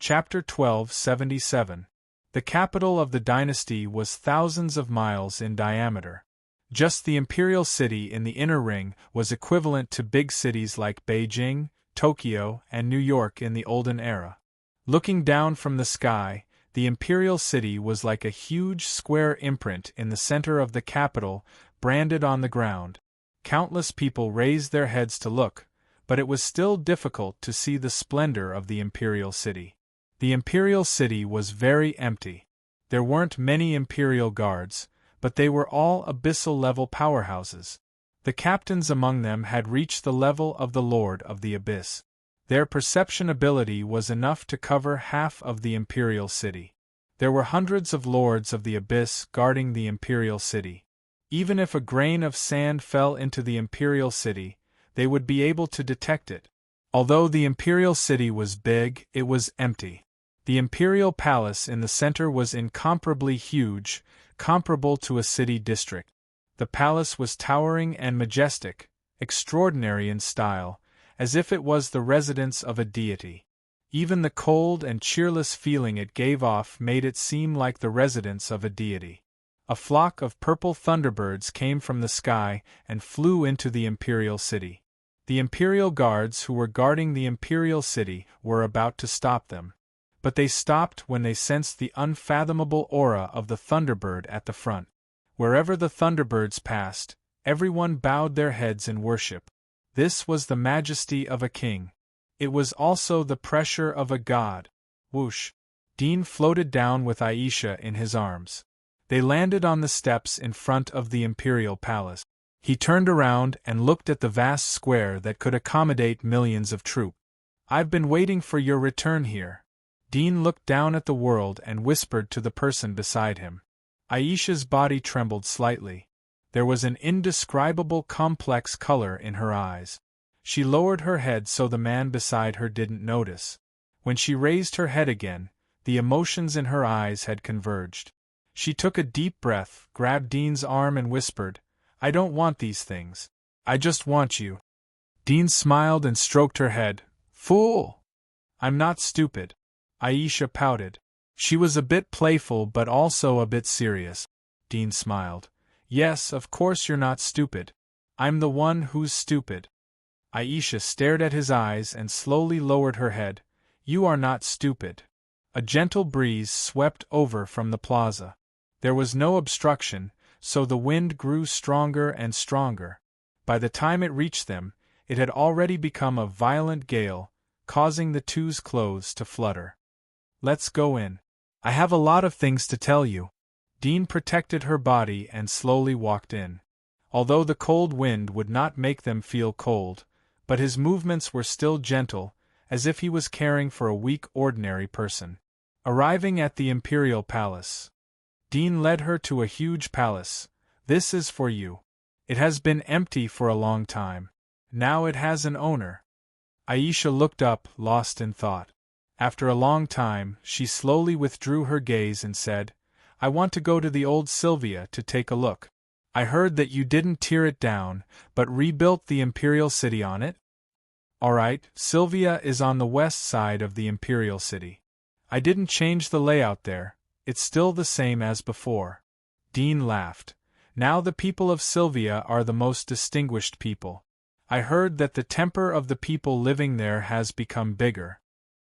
Chapter 1277. The capital of the dynasty was thousands of miles in diameter. Just the imperial city in the inner ring was equivalent to big cities like Beijing, Tokyo, and New York in the olden era. Looking down from the sky, the imperial city was like a huge square imprint in the center of the capital, branded on the ground. Countless people raised their heads to look, but it was still difficult to see the splendor of the imperial city. The imperial city was very empty. There weren't many imperial guards, but they were all abyssal-level powerhouses. The captains among them had reached the level of the Lord of the Abyss. Their perception ability was enough to cover half of the imperial city. There were hundreds of Lords of the Abyss guarding the imperial city. Even if a grain of sand fell into the imperial city, they would be able to detect it. Although the imperial city was big, it was empty. The imperial palace in the center was incomparably huge, comparable to a city district. The palace was towering and majestic, extraordinary in style, as if it was the residence of a deity. Even the cold and cheerless feeling it gave off made it seem like the residence of a deity. A flock of purple thunderbirds came from the sky and flew into the imperial city. The imperial guards who were guarding the imperial city were about to stop them. But they stopped when they sensed the unfathomable aura of the Thunderbird at the front. Wherever the Thunderbirds passed, everyone bowed their heads in worship. This was the majesty of a king. It was also the pressure of a god. Whoosh! Dean floated down with Aisha in his arms. They landed on the steps in front of the imperial palace. He turned around and looked at the vast square that could accommodate millions of troops. "I've been waiting for your return here." Dean looked down at the world and whispered to the person beside him. Aisha's body trembled slightly. There was an indescribable complex color in her eyes. She lowered her head so the man beside her didn't notice. When she raised her head again, the emotions in her eyes had converged. She took a deep breath, grabbed Dean's arm and whispered, "I don't want these things. I just want you." Dean smiled and stroked her head. "Fool! I'm not stupid." Aisha pouted. She was a bit playful but also a bit serious. Dean smiled. "Yes, of course you're not stupid. I'm the one who's stupid." Aisha stared at his eyes and slowly lowered her head. "You are not stupid." A gentle breeze swept over from the plaza. There was no obstruction, so the wind grew stronger and stronger. By the time it reached them, it had already become a violent gale, causing the two's clothes to flutter. "Let's go in. I have a lot of things to tell you." Dean protected her body and slowly walked in. Although the cold wind would not make them feel cold, but his movements were still gentle, as if he was caring for a weak ordinary person. Arriving at the imperial palace, Dean led her to a huge palace. "This is for you. It has been empty for a long time. Now it has an owner." Aisha looked up, lost in thought. After a long time, she slowly withdrew her gaze and said, "I want to go to the old Sylvia to take a look. I heard that you didn't tear it down, but rebuilt the imperial city on it?" "Alright, Sylvia is on the west side of the imperial city. I didn't change the layout there, it's still the same as before." Dean laughed. "Now the people of Sylvia are the most distinguished people. I heard that the temper of the people living there has become bigger."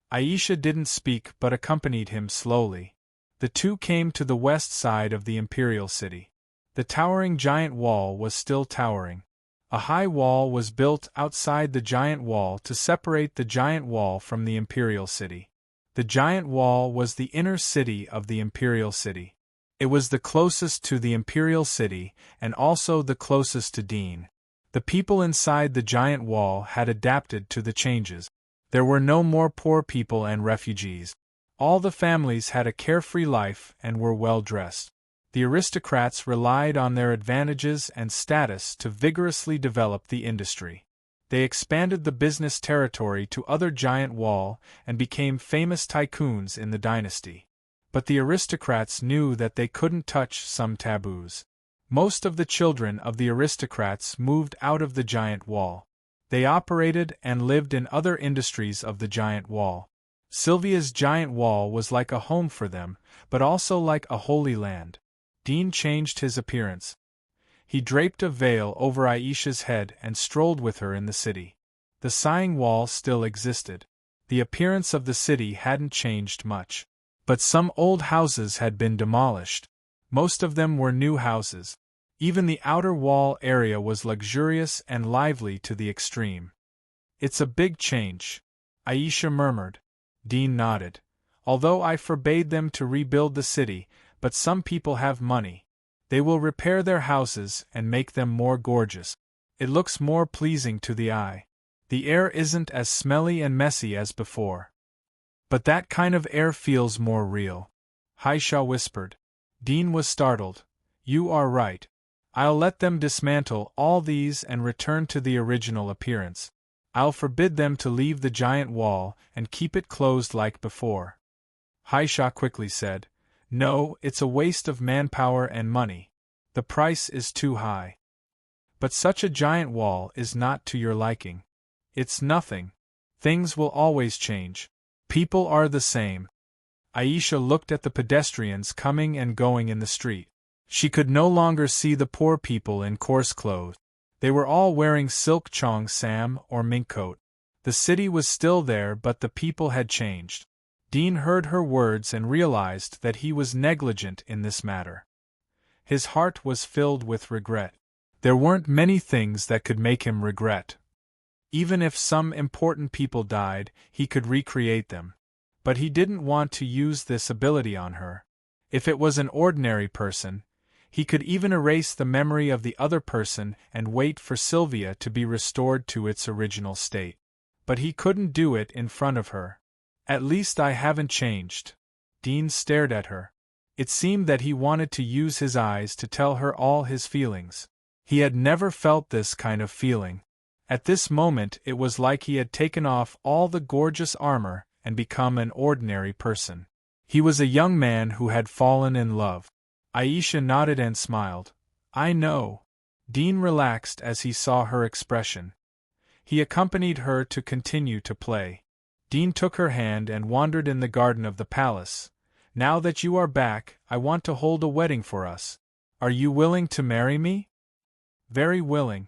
Aisha didn't speak but accompanied him slowly. The two came to the west side of the imperial city. The towering giant wall was still towering. A high wall was built outside the giant wall to separate the giant wall from the imperial city. The giant wall was the inner city of the imperial city. It was the closest to the imperial city and also the closest to Dean. The people inside the giant wall had adapted to the changes. There were no more poor people and refugees. All the families had a carefree life and were well dressed. The aristocrats relied on their advantages and status to vigorously develop the industry. They expanded the business territory to other giant wall and became famous tycoons in the dynasty. But the aristocrats knew that they couldn't touch some taboos. Most of the children of the aristocrats moved out of the giant wall. They operated and lived in other industries of the giant wall. Sylvia's giant wall was like a home for them, but also like a holy land. Dean changed his appearance. He draped a veil over Aisha's head and strolled with her in the city. The sighing wall still existed. The appearance of the city hadn't changed much. But some old houses had been demolished. Most of them were new houses. Even the outer wall area was luxurious and lively to the extreme. "It's a big change," Aisha murmured. Dean nodded. "Although I forbade them to rebuild the city, but some people have money. They will repair their houses and make them more gorgeous. It looks more pleasing to the eye. The air isn't as smelly and messy as before. But that kind of air feels more real," Aisha whispered. Dean was startled. "You are right. I'll let them dismantle all these and return to the original appearance. I'll forbid them to leave the giant wall and keep it closed like before." Aisha quickly said, "No, it's a waste of manpower and money. The price is too high. But such a giant wall is not to your liking. It's nothing. Things will always change. People are the same." Aisha looked at the pedestrians coming and going in the street. She could no longer see the poor people in coarse clothes. They were all wearing silk chong sam or mink coat. The city was still there, but the people had changed. Dean heard her words and realized that he was negligent in this matter. His heart was filled with regret. There weren't many things that could make him regret. Even if some important people died, he could recreate them. But he didn't want to use this ability on her. If it was an ordinary person, he could even erase the memory of the other person and wait for Sylvia to be restored to its original state. But he couldn't do it in front of her. "At least I haven't changed." Dean stared at her. It seemed that he wanted to use his eyes to tell her all his feelings. He had never felt this kind of feeling. At this moment it was like he had taken off all the gorgeous armor and become an ordinary person. He was a young man who had fallen in love. Aisha nodded and smiled. "I know." Dean relaxed as he saw her expression. He accompanied her to continue to play. Dean took her hand and wandered in the garden of the palace. "Now that you are back, I want to hold a wedding for us. Are you willing to marry me?" "Very willing."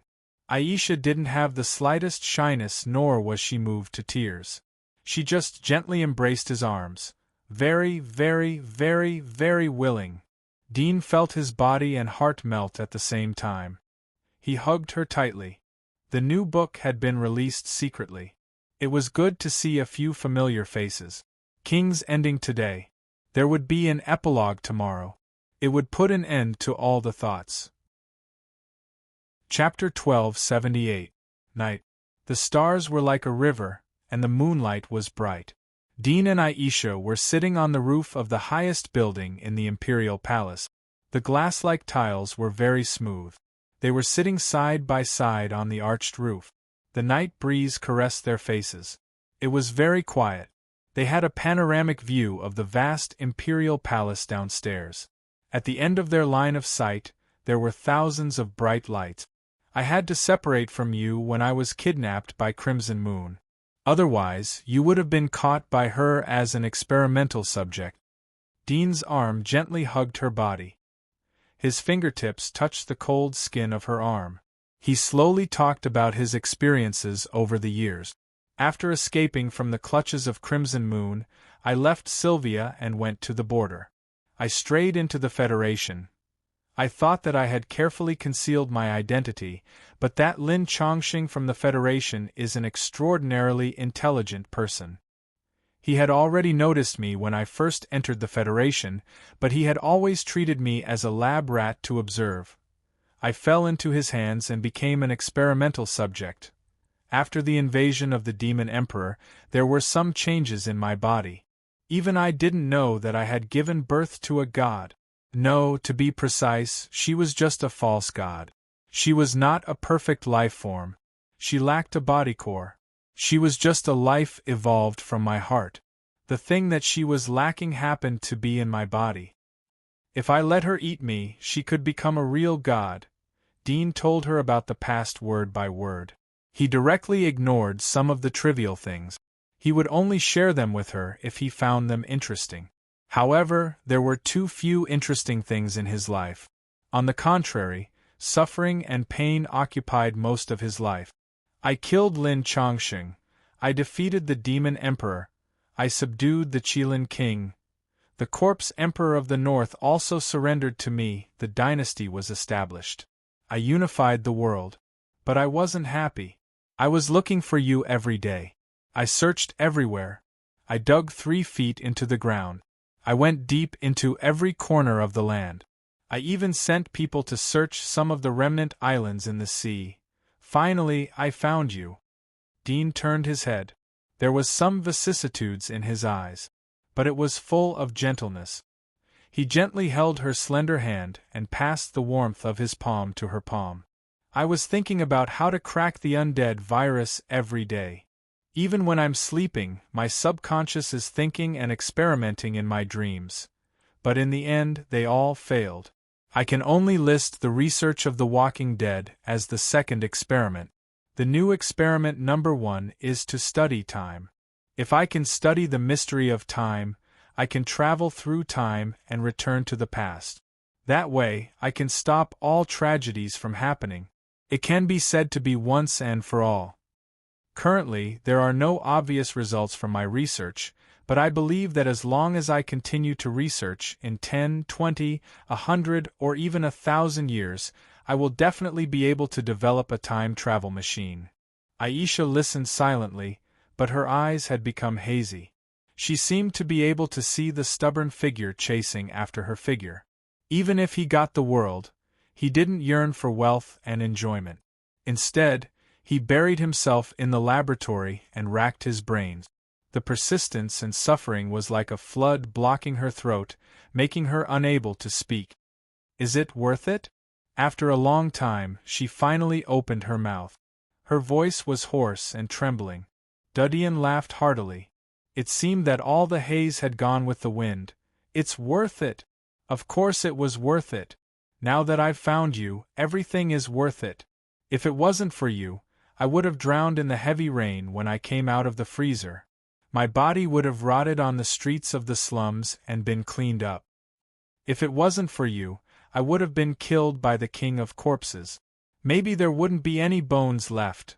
Aisha didn't have the slightest shyness, nor was she moved to tears. She just gently embraced his arms. "Very, very, very, very willing." Dean felt his body and heart melt at the same time. He hugged her tightly. The new book had been released secretly. It was good to see a few familiar faces. King's ending today. There would be an epilogue tomorrow. It would put an end to all the thoughts. Chapter 1278. Night. The stars were like a river, and the moonlight was bright. Dean and Aisha were sitting on the roof of the highest building in the imperial palace. The glass-like tiles were very smooth. They were sitting side by side on the arched roof. The night breeze caressed their faces. It was very quiet. They had a panoramic view of the vast imperial palace downstairs. At the end of their line of sight, there were thousands of bright lights. "I had to separate from you when I was kidnapped by Crimson Moon. Otherwise, you would have been caught by her as an experimental subject." Dean's arm gently hugged her body. His fingertips touched the cold skin of her arm. He slowly talked about his experiences over the years. "After escaping from the clutches of Crimson Moon, I left Sylvia and went to the border. I strayed into the Federation. I thought that I had carefully concealed my identity, but that Lin Chongqing from the Federation is an extraordinarily intelligent person. He had already noticed me when I first entered the Federation, but he had always treated me as a lab rat to observe. I fell into his hands and became an experimental subject. After the invasion of the Demon Emperor, there were some changes in my body. Even I didn't know that I had given birth to a god. No, to be precise, she was just a false god. She was not a perfect life form. She lacked a body core. She was just a life evolved from my heart. The thing that she was lacking happened to be in my body. If I let her eat me, she could become a real god." Dean told her about the past word by word. He directly ignored some of the trivial things. He would only share them with her if he found them interesting. However, there were too few interesting things in his life. On the contrary, suffering and pain occupied most of his life. I killed Lin Chongsheng. I defeated the demon emperor. I subdued the Qilin king. The corpse emperor of the north also surrendered to me. The dynasty was established. I unified the world. But I wasn't happy. I was looking for you every day. I searched everywhere. I dug 3 feet into the ground. I went deep into every corner of the land. I even sent people to search some of the remnant islands in the sea. Finally, I found you. Dean turned his head. There was some vicissitudes in his eyes, but it was full of gentleness. He gently held her slender hand and passed the warmth of his palm to her palm. I was thinking about how to crack the undead virus every day. Even when I'm sleeping, my subconscious is thinking and experimenting in my dreams. But in the end, they all failed. I can only list the research of The Walking Dead as the second experiment. The new experiment number 1 is to study time. If I can study the mystery of time, I can travel through time and return to the past. That way, I can stop all tragedies from happening. It can be said to be once and for all. Currently, there are no obvious results from my research, but I believe that as long as I continue to research, in 10, 20, 100, or even 1,000 years, I will definitely be able to develop a time travel machine. Aisha listened silently, but her eyes had become hazy. She seemed to be able to see the stubborn figure chasing after her figure. Even if he got the world, he didn't yearn for wealth and enjoyment. Instead, he buried himself in the laboratory and racked his brains. The persistence and suffering was like a flood blocking her throat, making her unable to speak. Is it worth it? After a long time, she finally opened her mouth. Her voice was hoarse and trembling. Dudian laughed heartily. It seemed that all the haze had gone with the wind. It's worth it. Of course it was worth it. Now that I've found you, everything is worth it. If it wasn't for you, I would have drowned in the heavy rain when I came out of the freezer. My body would have rotted on the streets of the slums and been cleaned up. If it wasn't for you, I would have been killed by the king of corpses. Maybe there wouldn't be any bones left.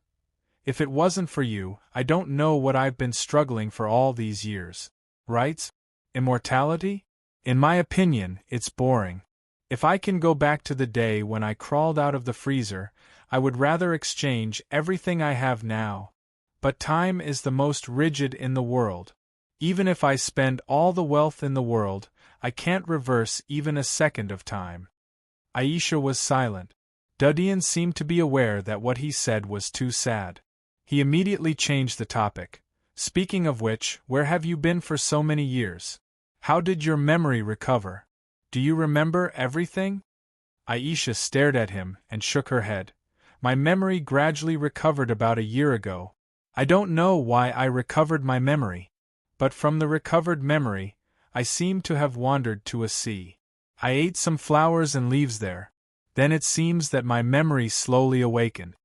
If it wasn't for you, I don't know what I've been struggling for all these years. Rights? Immortality? In my opinion, it's boring. If I can go back to the day when I crawled out of the freezer, I would rather exchange everything I have now. But time is the most rigid in the world. Even if I spend all the wealth in the world, I can't reverse even a second of time. Aisha was silent. Dudian seemed to be aware that what he said was too sad. He immediately changed the topic. Speaking of which, where have you been for so many years? How did your memory recover? Do you remember everything? Aisha stared at him and shook her head. My memory gradually recovered about a year ago. I don't know why I recovered my memory. But from the recovered memory, I seem to have wandered to a sea. I ate some flowers and leaves there. Then it seems that my memory slowly awakened.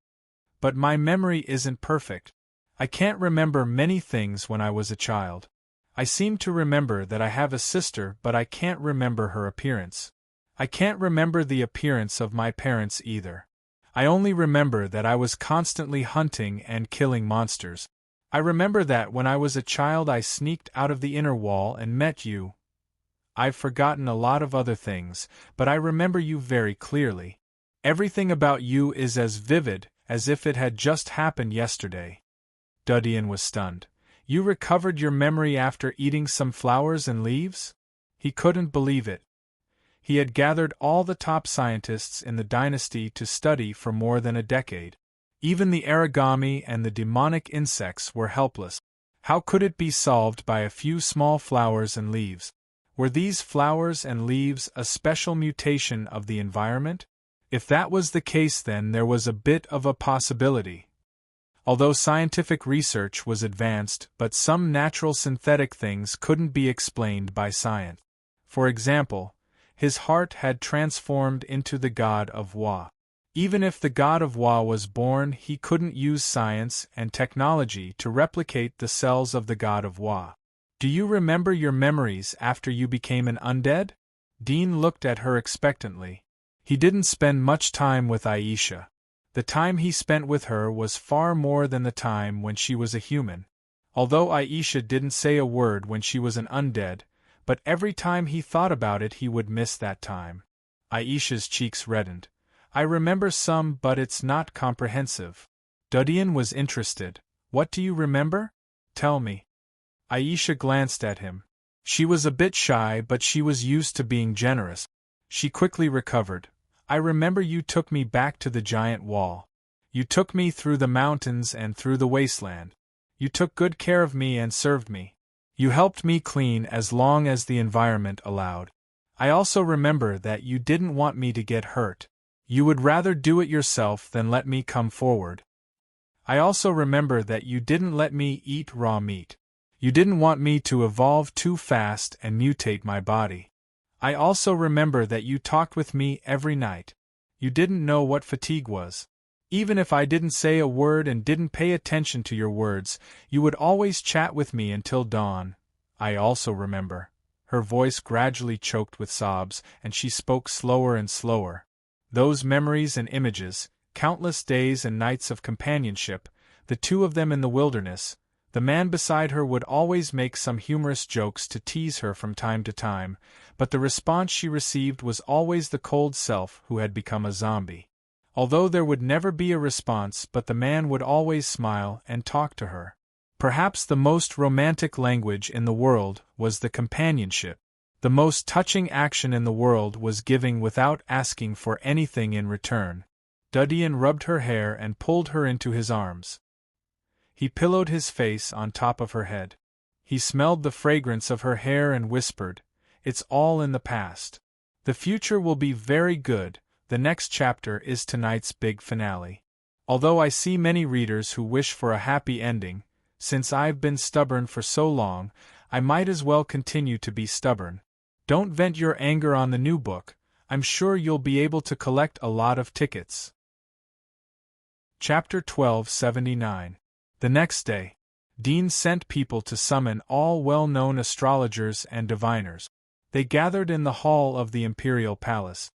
But my memory isn't perfect. I can't remember many things when I was a child. I seem to remember that I have a sister, but I can't remember her appearance. I can't remember the appearance of my parents either. I only remember that I was constantly hunting and killing monsters. I remember that when I was a child I sneaked out of the inner wall and met you. I've forgotten a lot of other things, but I remember you very clearly. Everything about you is as vivid as if it had just happened yesterday. Dudian was stunned. You recovered your memory after eating some flowers and leaves? He couldn't believe it. He had gathered all the top scientists in the dynasty to study for more than a decade. Even the origami and the demonic insects were helpless. How could it be solved by a few small flowers and leaves? Were these flowers and leaves a special mutation of the environment? If that was the case, then there was a bit of a possibility. Although scientific research was advanced, but some natural synthetic things couldn't be explained by science. For example, his heart had transformed into the god of Wa. Even if the god of Wa was born, he couldn't use science and technology to replicate the cells of the god of Wa. Do you remember your memories after you became an undead? Dean looked at her expectantly. He didn't spend much time with Aisha. The time he spent with her was far more than the time when she was a human. Although Aisha didn't say a word when she was an undead, but every time he thought about it he would miss that time. Aisha's cheeks reddened. I remember some, but it's not comprehensive. Dudian was interested. What do you remember? Tell me. Aisha glanced at him. She was a bit shy, but she was used to being generous. She quickly recovered. I remember you took me back to the giant wall. You took me through the mountains and through the wasteland. You took good care of me and served me. You helped me clean as long as the environment allowed. I also remember that you didn't want me to get hurt. You would rather do it yourself than let me come forward. I also remember that you didn't let me eat raw meat. You didn't want me to evolve too fast and mutate my body. I also remember that you talked with me every night. You didn't know what fatigue was. Even if I didn't say a word and didn't pay attention to your words, you would always chat with me until dawn. I also remember. Her voice gradually choked with sobs, and she spoke slower and slower. Those memories and images, countless days and nights of companionship, the two of them in the wilderness. The man beside her would always make some humorous jokes to tease her from time to time, but the response she received was always the cold self who had become a zombie. Although there would never be a response, but the man would always smile and talk to her. Perhaps the most romantic language in the world was the companionship. The most touching action in the world was giving without asking for anything in return. Dudian rubbed her hair and pulled her into his arms. He pillowed his face on top of her head. He smelled the fragrance of her hair and whispered, "It's all in the past. The future will be very good. The next chapter is tonight's big finale. Although I see many readers who wish for a happy ending, since I've been stubborn for so long, I might as well continue to be stubborn. Don't vent your anger on the new book. I'm sure you'll be able to collect a lot of tickets." Chapter 1279. The next day, Dean sent people to summon all well-known astrologers and diviners. They gathered in the hall of the imperial palace.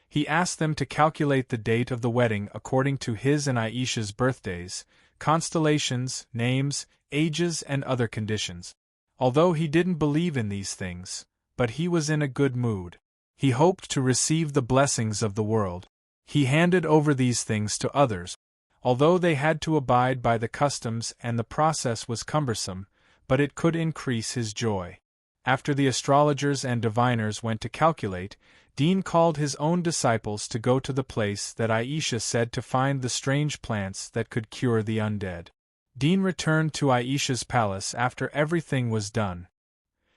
He asked them to calculate the date of the wedding according to his and Aisha's birthdays, constellations, names, ages, and other conditions. Although he didn't believe in these things, but he was in a good mood. He hoped to receive the blessings of the world. He handed over these things to others. Although they had to abide by the customs and the process was cumbersome, but it could increase his joy. After the astrologers and diviners went to calculate, Dean called his own disciples to go to the place that Aisha said to find the strange plants that could cure the undead. Dean returned to Aisha's palace after everything was done.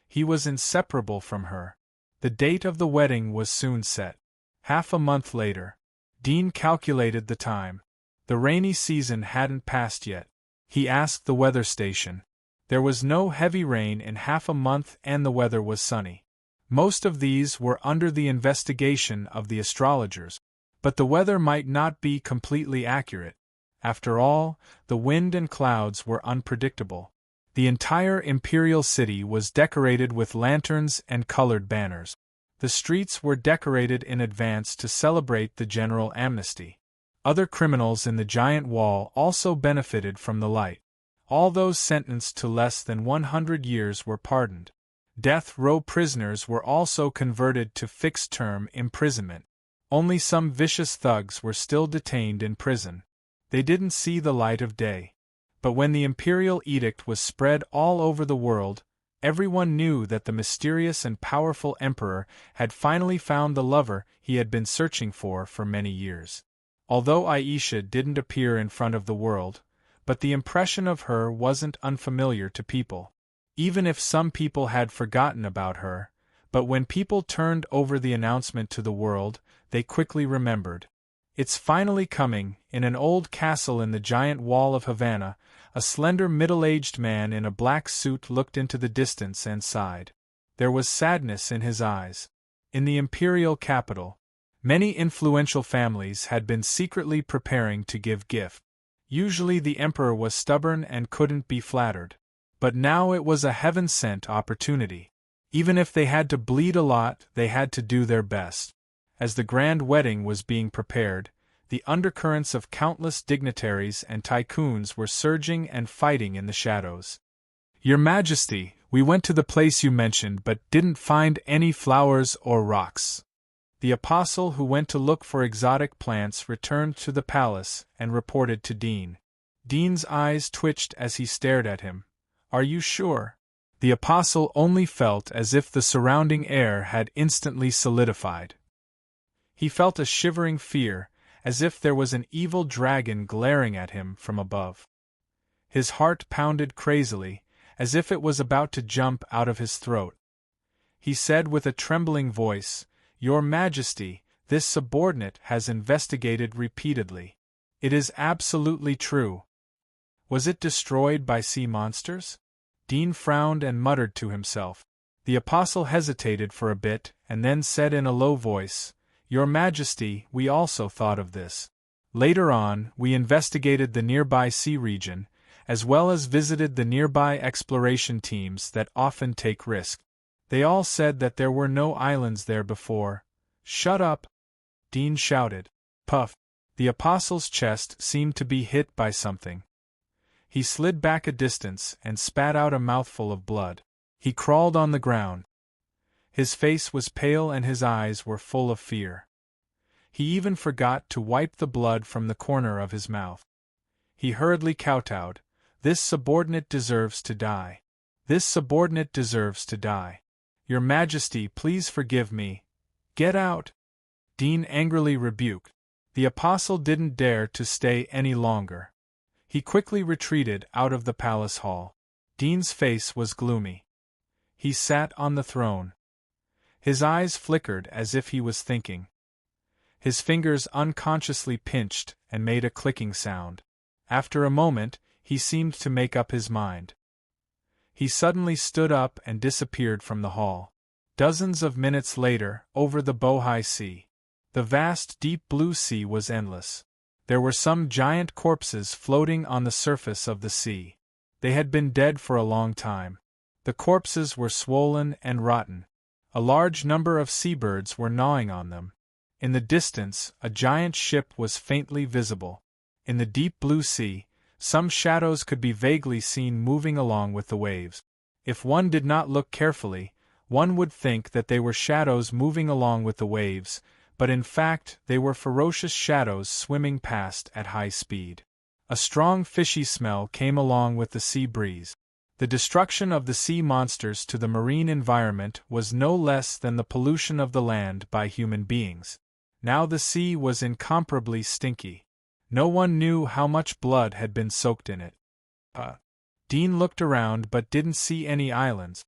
He was inseparable from her. The date of the wedding was soon set. Half a month later. Dean calculated the time. The rainy season hadn't passed yet. He asked the weather station. There was no heavy rain in half a month and the weather was sunny. Most of these were under the investigation of the astrologers, but the weather might not be completely accurate. After all, the wind and clouds were unpredictable. The entire imperial city was decorated with lanterns and colored banners. The streets were decorated in advance to celebrate the general amnesty. Other criminals in the giant wall also benefited from the light. All those sentenced to less than 100 years were pardoned. Death row prisoners were also converted to fixed-term imprisonment. Only some vicious thugs were still detained in prison. They didn't see the light of day. But when the imperial edict was spread all over the world, everyone knew that the mysterious and powerful emperor had finally found the lover he had been searching for many years. Although Aisha didn't appear in front of the world, but the impression of her wasn't unfamiliar to people. Even if some people had forgotten about her, but when people turned over the announcement to the world, they quickly remembered. It's finally coming. In an old castle in the giant wall of Havana, a slender middle-aged man in a black suit looked into the distance and sighed. There was sadness in his eyes. In the imperial capital, Many influential families had been secretly preparing to give gift. Usually the emperor was stubborn and couldn't be flattered. But now it was a heaven-sent opportunity. Even if they had to bleed a lot, they had to do their best. As the grand wedding was being prepared, the undercurrents of countless dignitaries and tycoons were surging and fighting in the shadows. "Your Majesty, we went to the place you mentioned but didn't find any flowers or rocks." The apostle who went to look for exotic plants returned to the palace and reported to Dean. Dean's eyes twitched as he stared at him. "Are you sure?" The apostle only felt as if the surrounding air had instantly solidified. He felt a shivering fear, as if there was an evil dragon glaring at him from above. His heart pounded crazily, as if it was about to jump out of his throat. He said with a trembling voice, "Your Majesty, this subordinate has investigated repeatedly. It is absolutely true." "Was it destroyed by sea monsters?" Dean frowned and muttered to himself. The apostle hesitated for a bit and then said in a low voice, "Your Majesty, we also thought of this. Later on, we investigated the nearby sea region, as well as visited the nearby exploration teams that often take risks. They all said that there were no islands there before." "Shut up!" Dean shouted. Puff! The apostle's chest seemed to be hit by something. He slid back a distance and spat out a mouthful of blood. He crawled on the ground. His face was pale and his eyes were full of fear. He even forgot to wipe the blood from the corner of his mouth. He hurriedly kowtowed. "This subordinate deserves to die. This subordinate deserves to die. Your Majesty, please forgive me. Get out!" Dean angrily rebuked. The apostle didn't dare to stay any longer. He quickly retreated out of the palace hall. Dean's face was gloomy. He sat on the throne. His eyes flickered as if he was thinking. His fingers unconsciously pinched and made a clicking sound. After a moment, he seemed to make up his mind. He suddenly stood up and disappeared from the hall. Dozens of minutes later, over the Bohai Sea. The vast deep blue sea was endless. There were some giant corpses floating on the surface of the sea. They had been dead for a long time. The corpses were swollen and rotten. A large number of seabirds were gnawing on them. In the distance, a giant ship was faintly visible. In the deep blue sea, some shadows could be vaguely seen moving along with the waves. If one did not look carefully, one would think that they were shadows moving along with the waves, but in fact they were ferocious shadows swimming past at high speed. A strong fishy smell came along with the sea breeze. The destruction of the sea monsters to the marine environment was no less than the pollution of the land by human beings. Now the sea was incomparably stinky. No one knew how much blood had been soaked in it. Dean looked around but didn't see any islands.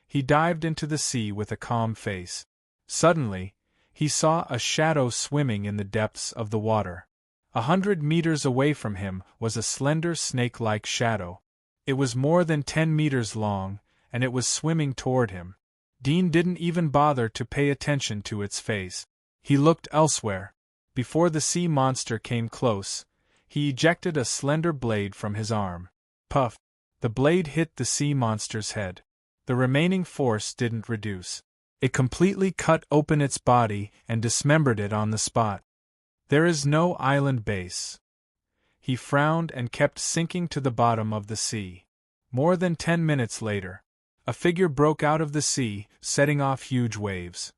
He dived into the sea with a calm face. Suddenly, he saw a shadow swimming in the depths of the water. 100 meters away from him was a slender snake-like shadow. It was more than 10 meters long, and it was swimming toward him. Dean didn't even bother to pay attention to its face. He looked elsewhere. Before the sea monster came close, he ejected a slender blade from his arm. Puff! The blade hit the sea monster's head. The remaining force didn't reduce. It completely cut open its body and dismembered it on the spot. There is no island base. He frowned and kept sinking to the bottom of the sea. More than 10 minutes later, a figure broke out of the sea, setting off huge waves.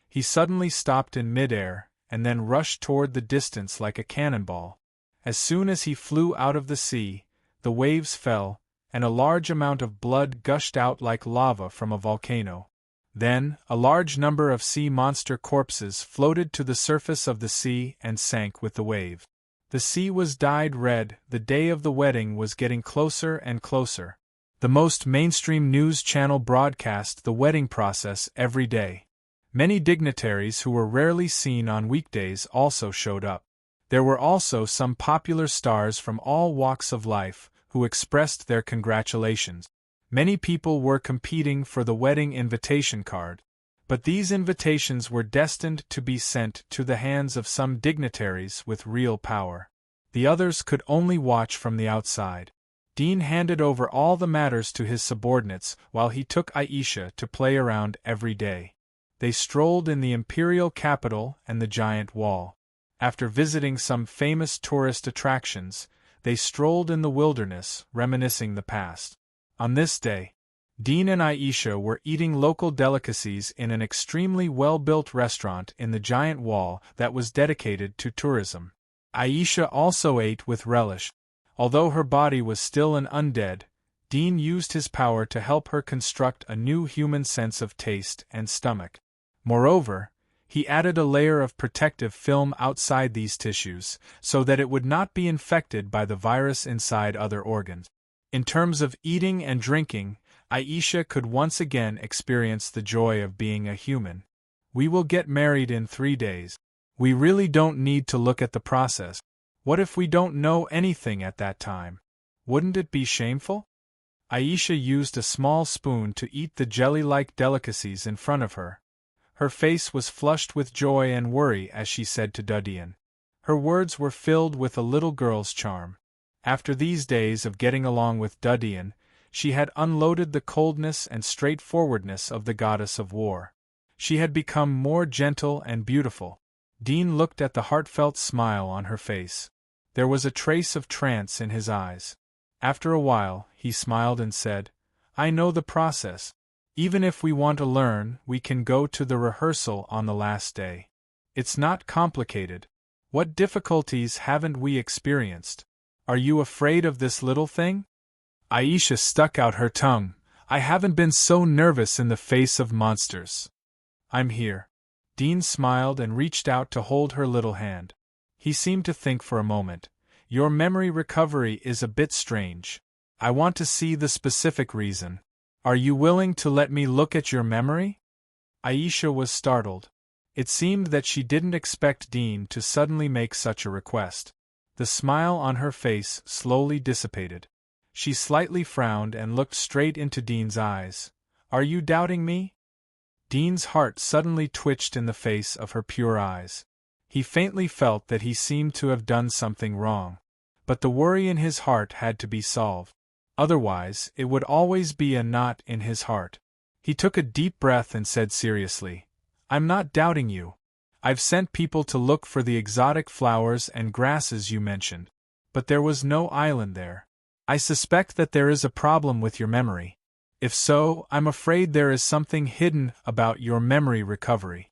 He suddenly stopped in midair, and then rushed toward the distance like a cannonball. As soon as he flew out of the sea, the waves fell, and a large amount of blood gushed out like lava from a volcano. Then, a large number of sea monster corpses floated to the surface of the sea and sank with the wave. The sea was dyed red. The day of the wedding was getting closer and closer. The most mainstream news channel broadcast the wedding process every day. Many dignitaries who were rarely seen on weekdays also showed up. There were also some popular stars from all walks of life who expressed their congratulations. Many people were competing for the wedding invitation card, But these invitations were destined to be sent to the hands of some dignitaries with real power. The others could only watch from the outside. Dean handed over all the matters to his subordinates while he took Aisha to play around every day. They strolled in the imperial capital and the giant wall. After visiting some famous tourist attractions, they strolled in the wilderness, reminiscing the past. On this day, Dean and Aisha were eating local delicacies in an extremely well-built restaurant in the giant wall that was dedicated to tourism. Aisha also ate with relish. Although her body was still an undead, Dean used his power to help her construct a new human sense of taste and stomach. Moreover, he added a layer of protective film outside these tissues, so that it would not be infected by the virus inside other organs. In terms of eating and drinking, Aisha could once again experience the joy of being a human. We will get married in 3 days. We really don't need to look at the process. What if we don't know anything at that time? Wouldn't it be shameful? Aisha used a small spoon to eat the jelly-like delicacies in front of her. Her face was flushed with joy and worry as she said to Dudian. Her words were filled with a little girl's charm. After these days of getting along with Dudian, she had unloaded the coldness and straightforwardness of the goddess of war. She had become more gentle and beautiful. Dean looked at the heartfelt smile on her face. There was a trace of trance in his eyes. After a while, he smiled and said, "I know the process. Even if we want to learn, we can go to the rehearsal on the last day. It's not complicated. What difficulties haven't we experienced? Are you afraid of this little thing?" Aisha stuck out her tongue. "I haven't been so nervous in the face of monsters." "I'm here." Dean smiled and reached out to hold her little hand. He seemed to think for a moment. "Your memory recovery is a bit strange. I want to see the specific reason. Are you willing to let me look at your memory?" Aisha was startled. It seemed that she didn't expect Dean to suddenly make such a request. The smile on her face slowly dissipated. She slightly frowned and looked straight into Dean's eyes. "Are you doubting me?" Dean's heart suddenly twitched in the face of her pure eyes. He faintly felt that he seemed to have done something wrong. But the worry in his heart had to be solved. Otherwise, it would always be a knot in his heart. He took a deep breath and said seriously, "I'm not doubting you. I've sent people to look for the exotic flowers and grasses you mentioned. But there was no island there. I suspect that there is a problem with your memory. If so, I'm afraid there is something hidden about your memory recovery."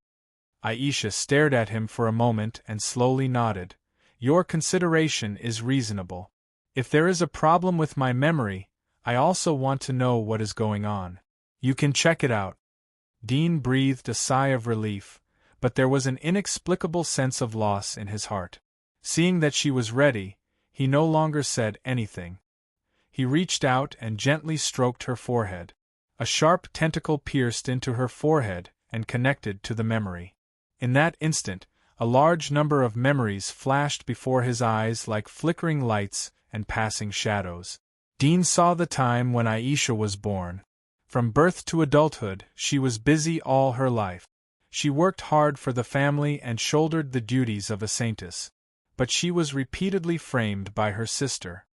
Aisha stared at him for a moment and slowly nodded. "Your consideration is reasonable. If there is a problem with my memory, I also want to know what is going on. You can check it out." Dean breathed a sigh of relief, but there was an inexplicable sense of loss in his heart. Seeing that she was ready, he no longer said anything. He reached out and gently stroked her forehead. A sharp tentacle pierced into her forehead and connected to the memory. In that instant, a large number of memories flashed before his eyes like flickering lights and passing shadows. Dean saw the time when Aisha was born. From birth to adulthood, she was busy all her life. She worked hard for the family and shouldered the duties of a saintess. But she was repeatedly framed by her sister.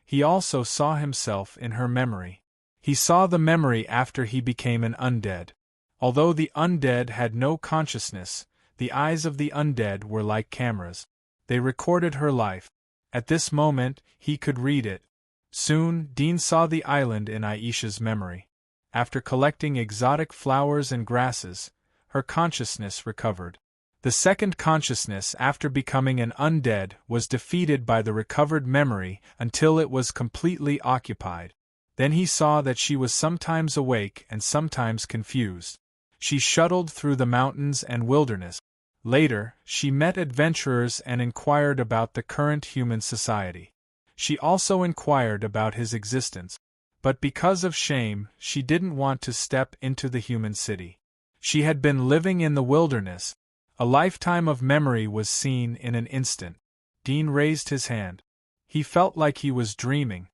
He also saw himself in her memory. He saw the memory after he became an undead. Although the undead had no consciousness, the eyes of the undead were like cameras. They recorded her life. At this moment, he could read it. Soon, Dean saw the island in Aisha's memory. After collecting exotic flowers and grasses, her consciousness recovered. The second consciousness after becoming an undead was defeated by the recovered memory until it was completely occupied. Then he saw that she was sometimes awake and sometimes confused. She shuttled through the mountains and wilderness. Later, she met adventurers and inquired about the current human society. She also inquired about his existence. But because of shame, she didn't want to step into the human city. She had been living in the wilderness. A lifetime of memory was seen in an instant. Dean raised his hand. He felt like he was dreaming.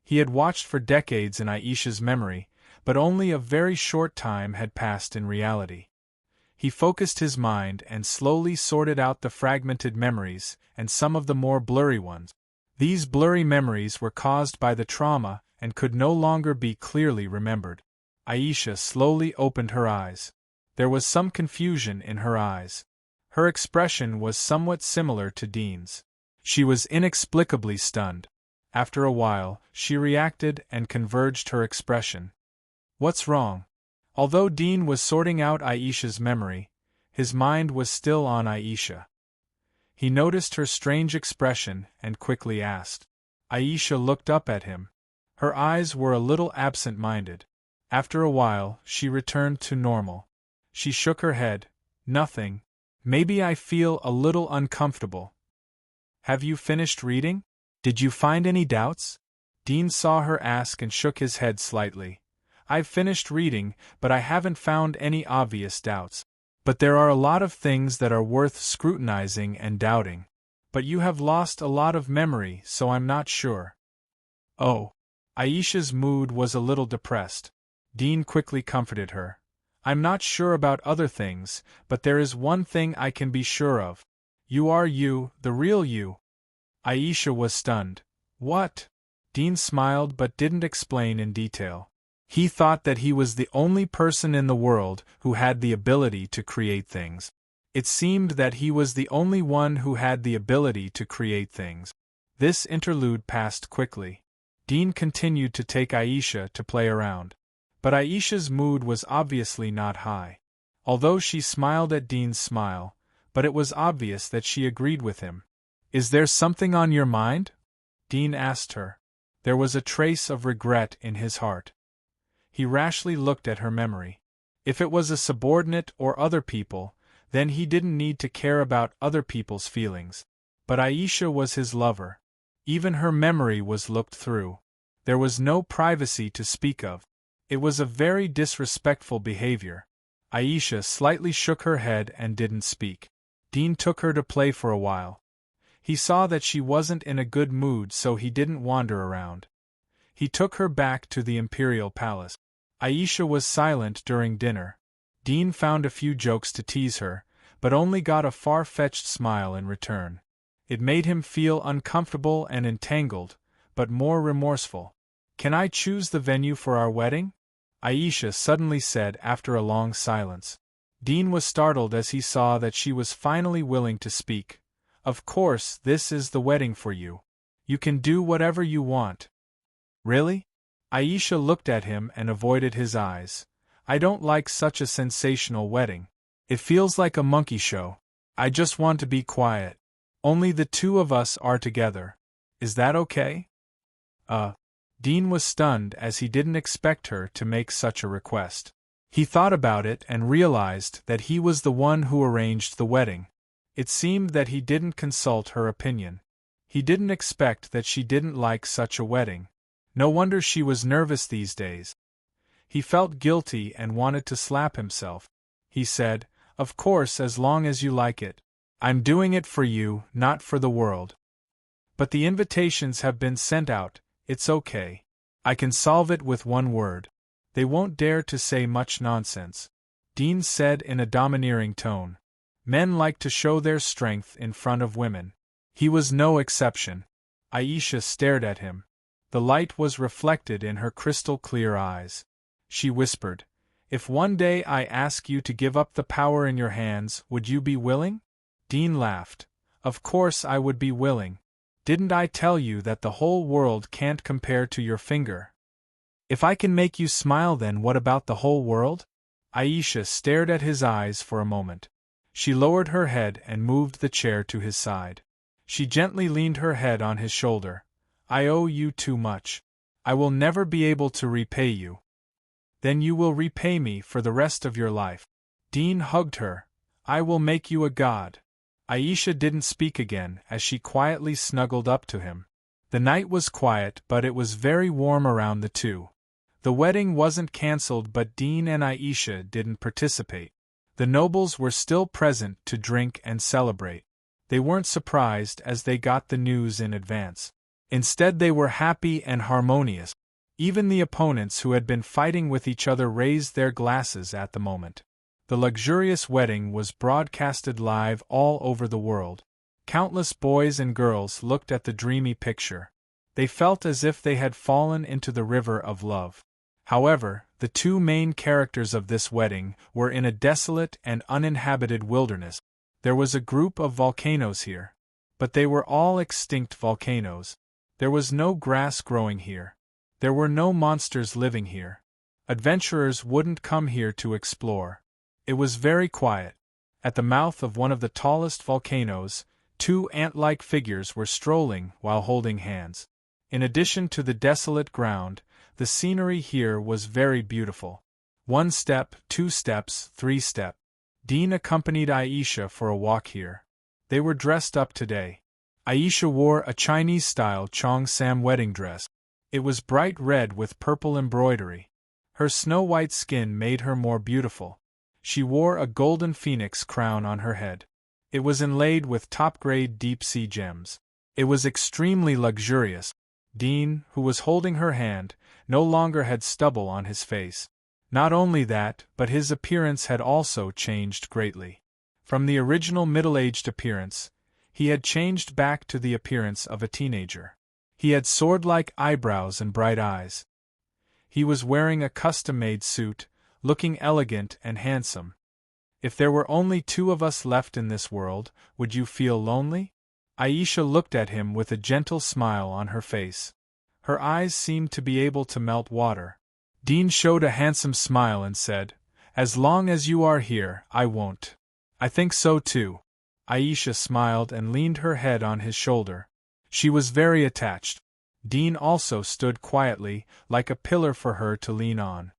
He had watched for decades in Aisha's memory, but only a very short time had passed in reality. He focused his mind and slowly sorted out the fragmented memories and some of the more blurry ones. These blurry memories were caused by the trauma and could no longer be clearly remembered. Aisha slowly opened her eyes. There was some confusion in her eyes. Her expression was somewhat similar to Dean's. She was inexplicably stunned. After a while, she reacted and converged her expression. "What's wrong?" Although Dean was sorting out Aisha's memory, his mind was still on Aisha. He noticed her strange expression and quickly asked. Aisha looked up at him. Her eyes were a little absent-minded. After a while, she returned to normal. She shook her head. "Nothing. Maybe I feel a little uncomfortable." "Have you finished reading? Did you find any doubts?" Dean saw her ask and shook his head slightly. "I've finished reading, but I haven't found any obvious doubts. But there are a lot of things that are worth scrutinizing and doubting. But you have lost a lot of memory, so I'm not sure." "Oh." Aisha's mood was a little depressed. Dean quickly comforted her. "I'm not sure about other things, but there is one thing I can be sure of. You are you, the real you." Aisha was stunned. "What?" Dean smiled but didn't explain in detail. He thought that he was the only person in the world who had the ability to create things. It seemed that he was the only one who had the ability to create things. This interlude passed quickly. Dean continued to take Aisha to play around. But Aisha's mood was obviously not high. Although she smiled at Dean's smile, but it was obvious that she agreed with him. "Is there something on your mind?" Dean asked her. There was a trace of regret in his heart. He rashly looked at her memory. If it was a subordinate or other people, then he didn't need to care about other people's feelings. But Aisha was his lover. Even her memory was looked through. There was no privacy to speak of. It was a very disrespectful behavior. Aisha slightly shook her head and didn't speak. Dean took her to play for a while. He saw that she wasn't in a good mood, so he didn't wander around. He took her back to the Imperial Palace. Aisha was silent during dinner. Dean found a few jokes to tease her, but only got a far-fetched smile in return. It made him feel uncomfortable and entangled, but more remorseful. "Can I choose the venue for our wedding?" Aisha suddenly said after a long silence. Dean was startled as he saw that she was finally willing to speak. "Of course, this is the wedding for you. You can do whatever you want." "Really?" Aisha looked at him and avoided his eyes. "I don't like such a sensational wedding. It feels like a monkey show. I just want to be quiet. Only the two of us are together. Is that okay?" Dean was stunned as he didn't expect her to make such a request. He thought about it and realized that he was the one who arranged the wedding. It seemed that he didn't consult her opinion. He didn't expect that she didn't like such a wedding. No wonder she was nervous these days. He felt guilty and wanted to slap himself. He said, "Of course, as long as you like it. I'm doing it for you, not for the world. But the invitations have been sent out, it's okay. I can solve it with one word. They won't dare to say much nonsense," Dean said in a domineering tone. Men like to show their strength in front of women. He was no exception. Aisha stared at him. The light was reflected in her crystal-clear eyes. She whispered, "If one day I ask you to give up the power in your hands, would you be willing?" Dean laughed. "Of course I would be willing. Didn't I tell you that the whole world can't compare to your finger? If I can make you smile, then what about the whole world?" Aisha stared at his eyes for a moment. She lowered her head and moved the chair to his side. She gently leaned her head on his shoulder. "I owe you too much. I will never be able to repay you." "Then you will repay me for the rest of your life." Dean hugged her. "I will make you a god." Aisha didn't speak again as she quietly snuggled up to him. The night was quiet, but it was very warm around the two. The wedding wasn't cancelled, but Dean and Aisha didn't participate. The nobles were still present to drink and celebrate. They weren't surprised as they got the news in advance. Instead, they were happy and harmonious. Even the opponents who had been fighting with each other raised their glasses at the moment. The luxurious wedding was broadcasted live all over the world. Countless boys and girls looked at the dreamy picture. They felt as if they had fallen into the river of love. However, the two main characters of this wedding were in a desolate and uninhabited wilderness. There was a group of volcanoes here. But they were all extinct volcanoes. There was no grass growing here. There were no monsters living here. Adventurers wouldn't come here to explore. It was very quiet. At the mouth of one of the tallest volcanoes, two ant-like figures were strolling while holding hands. In addition to the desolate ground, the scenery here was very beautiful. 1 step, 2 steps, 3 step. Dean accompanied Aisha for a walk here. They were dressed up today. Aisha wore a Chinese-style Cheongsam wedding dress. It was bright red with purple embroidery. Her snow-white skin made her more beautiful. She wore a golden phoenix crown on her head. It was inlaid with top-grade deep-sea gems. It was extremely luxurious. Dean, who was holding her hand, no longer had stubble on his face. Not only that, but his appearance had also changed greatly. From the original middle-aged appearance, he had changed back to the appearance of a teenager. He had sword-like eyebrows and bright eyes. He was wearing a custom-made suit, looking elegant and handsome. If there were only 2 of us left in this world, would you feel lonely? Aisha looked at him with a gentle smile on her face. Her eyes seemed to be able to melt water. Dean showed a handsome smile and said, "As long as you are here, I won't." "I think so too." Aisha smiled and leaned her head on his shoulder. She was very attached. Dean also stood quietly, like a pillar for her to lean on.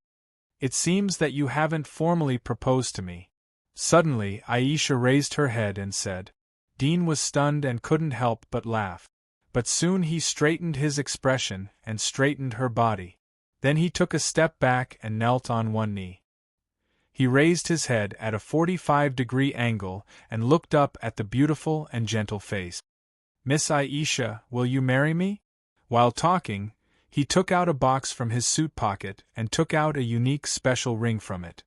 "It seems that you haven't formally proposed to me." Suddenly, Aisha raised her head and said. Dean was stunned and couldn't help but laugh. But soon he straightened his expression and straightened her body. Then he took a step back and knelt on one knee. He raised his head at a 45-degree angle and looked up at the beautiful and gentle face. "Miss Aisha, will you marry me?" While talking, he took out a box from his suit pocket and took out a unique special ring from it.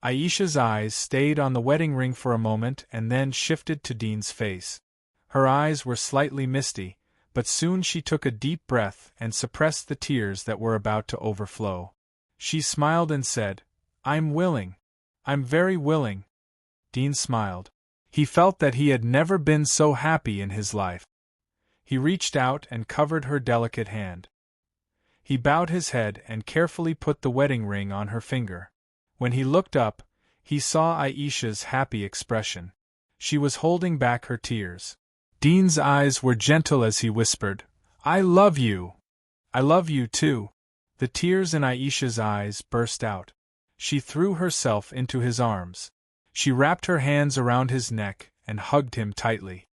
Aisha's eyes stayed on the wedding ring for a moment and then shifted to Dean's face. Her eyes were slightly misty, but soon she took a deep breath and suppressed the tears that were about to overflow. She smiled and said, "I'm willing. I'm very willing." Dean smiled. He felt that he had never been so happy in his life. He reached out and covered her delicate hand. He bowed his head and carefully put the wedding ring on her finger. When he looked up, he saw Aisha's happy expression. She was holding back her tears. Dean's eyes were gentle as he whispered, "I love you." "I love you too." The tears in Aisha's eyes burst out. She threw herself into his arms. She wrapped her hands around his neck and hugged him tightly.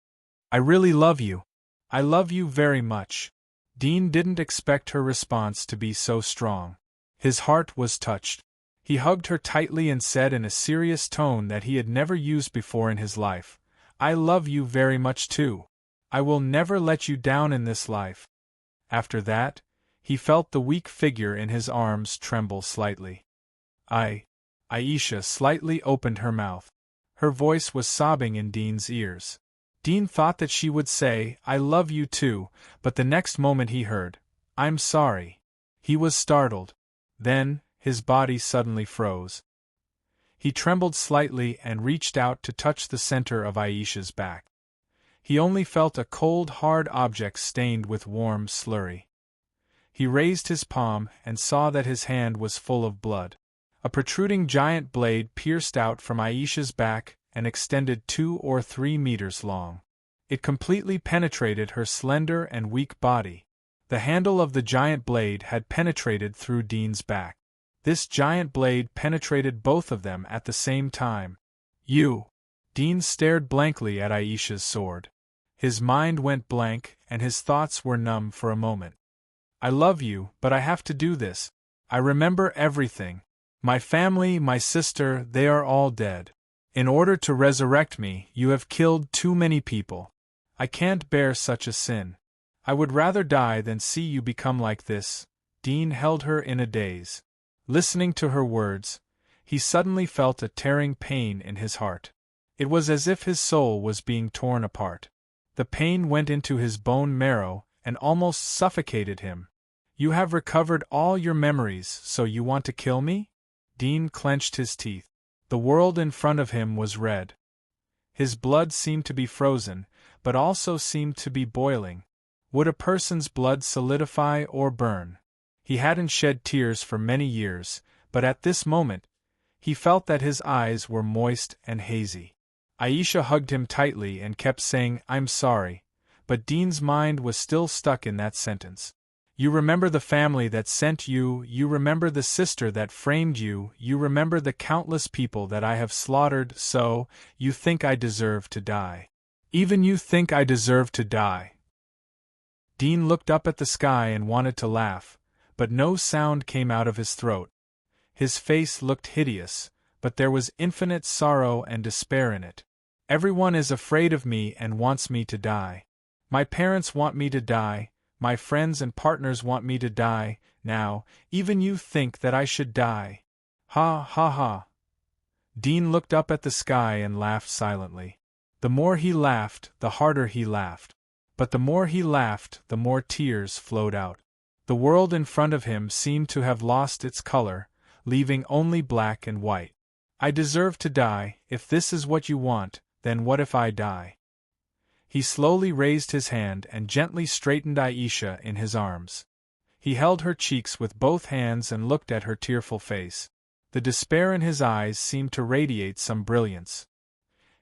"I really love you. I love you very much." Dean didn't expect her response to be so strong. His heart was touched. He hugged her tightly and said in a serious tone that he had never used before in his life, "I love you very much too. I will never let you down in this life." After that, he felt the weak figure in his arms tremble slightly. Aisha slightly opened her mouth. Her voice was sobbing in Dean's ears. Dean thought that she would say, "I love you too," but the next moment he heard, "I'm sorry." He was startled. Then, his body suddenly froze. He trembled slightly and reached out to touch the center of Aisha's back. He only felt a cold, hard object stained with warm slurry. He raised his palm and saw that his hand was full of blood. A protruding giant blade pierced out from Aisha's back and extended 2 or 3 meters long. It completely penetrated her slender and weak body. The handle of the giant blade had penetrated through Dean's back. This giant blade penetrated both of them at the same time. "You!" Dean stared blankly at Aisha's sword. His mind went blank and his thoughts were numb for a moment. "I love you, but I have to do this. I remember everything. My family, my sister, they are all dead. In order to resurrect me, you have killed too many people. I can't bear such a sin. I would rather die than see you become like this." Dean held her in a daze. Listening to her words, he suddenly felt a tearing pain in his heart. It was as if his soul was being torn apart. The pain went into his bone marrow and almost suffocated him. "You have recovered all your memories, so you want to kill me?" Dean clenched his teeth. The world in front of him was red. His blood seemed to be frozen, but also seemed to be boiling. Would a person's blood solidify or burn? He hadn't shed tears for many years, but at this moment, he felt that his eyes were moist and hazy. Aisha hugged him tightly and kept saying, "I'm sorry," but Dean's mind was still stuck in that sentence. "You remember the family that sent you, you remember the sister that framed you, you remember the countless people that I have slaughtered, so, you think I deserve to die. Even you think I deserve to die." Dean looked up at the sky and wanted to laugh, but no sound came out of his throat. His face looked hideous, but there was infinite sorrow and despair in it. "Everyone is afraid of me and wants me to die. My parents want me to die, my friends and partners want me to die, now, even you think that I should die. Ha ha ha." Dean looked up at the sky and laughed silently. The more he laughed, the harder he laughed. But the more he laughed, the more tears flowed out. The world in front of him seemed to have lost its color, leaving only black and white. "I deserve to die. If this is what you want, then what if I die?" He slowly raised his hand and gently straightened Aisha in his arms. He held her cheeks with both hands and looked at her tearful face. The despair in his eyes seemed to radiate some brilliance.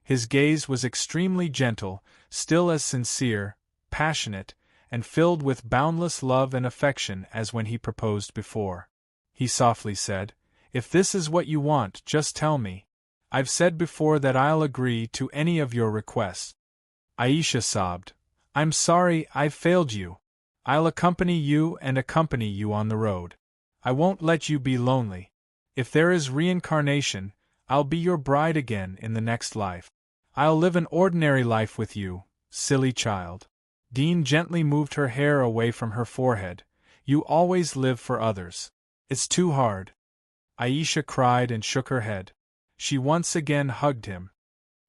His gaze was extremely gentle, still as sincere, passionate, and filled with boundless love and affection as when he proposed before. He softly said, "If this is what you want, just tell me. I've said before that I'll agree to any of your requests." Aisha sobbed, "I'm sorry I've failed you. I'll accompany you on the road. I won't let you be lonely. If there is reincarnation, I'll be your bride again in the next life. I'll live an ordinary life with you, silly child." Dean gently moved her hair away from her forehead. "You always live for others. It's too hard." Aisha cried and shook her head. She once again hugged him.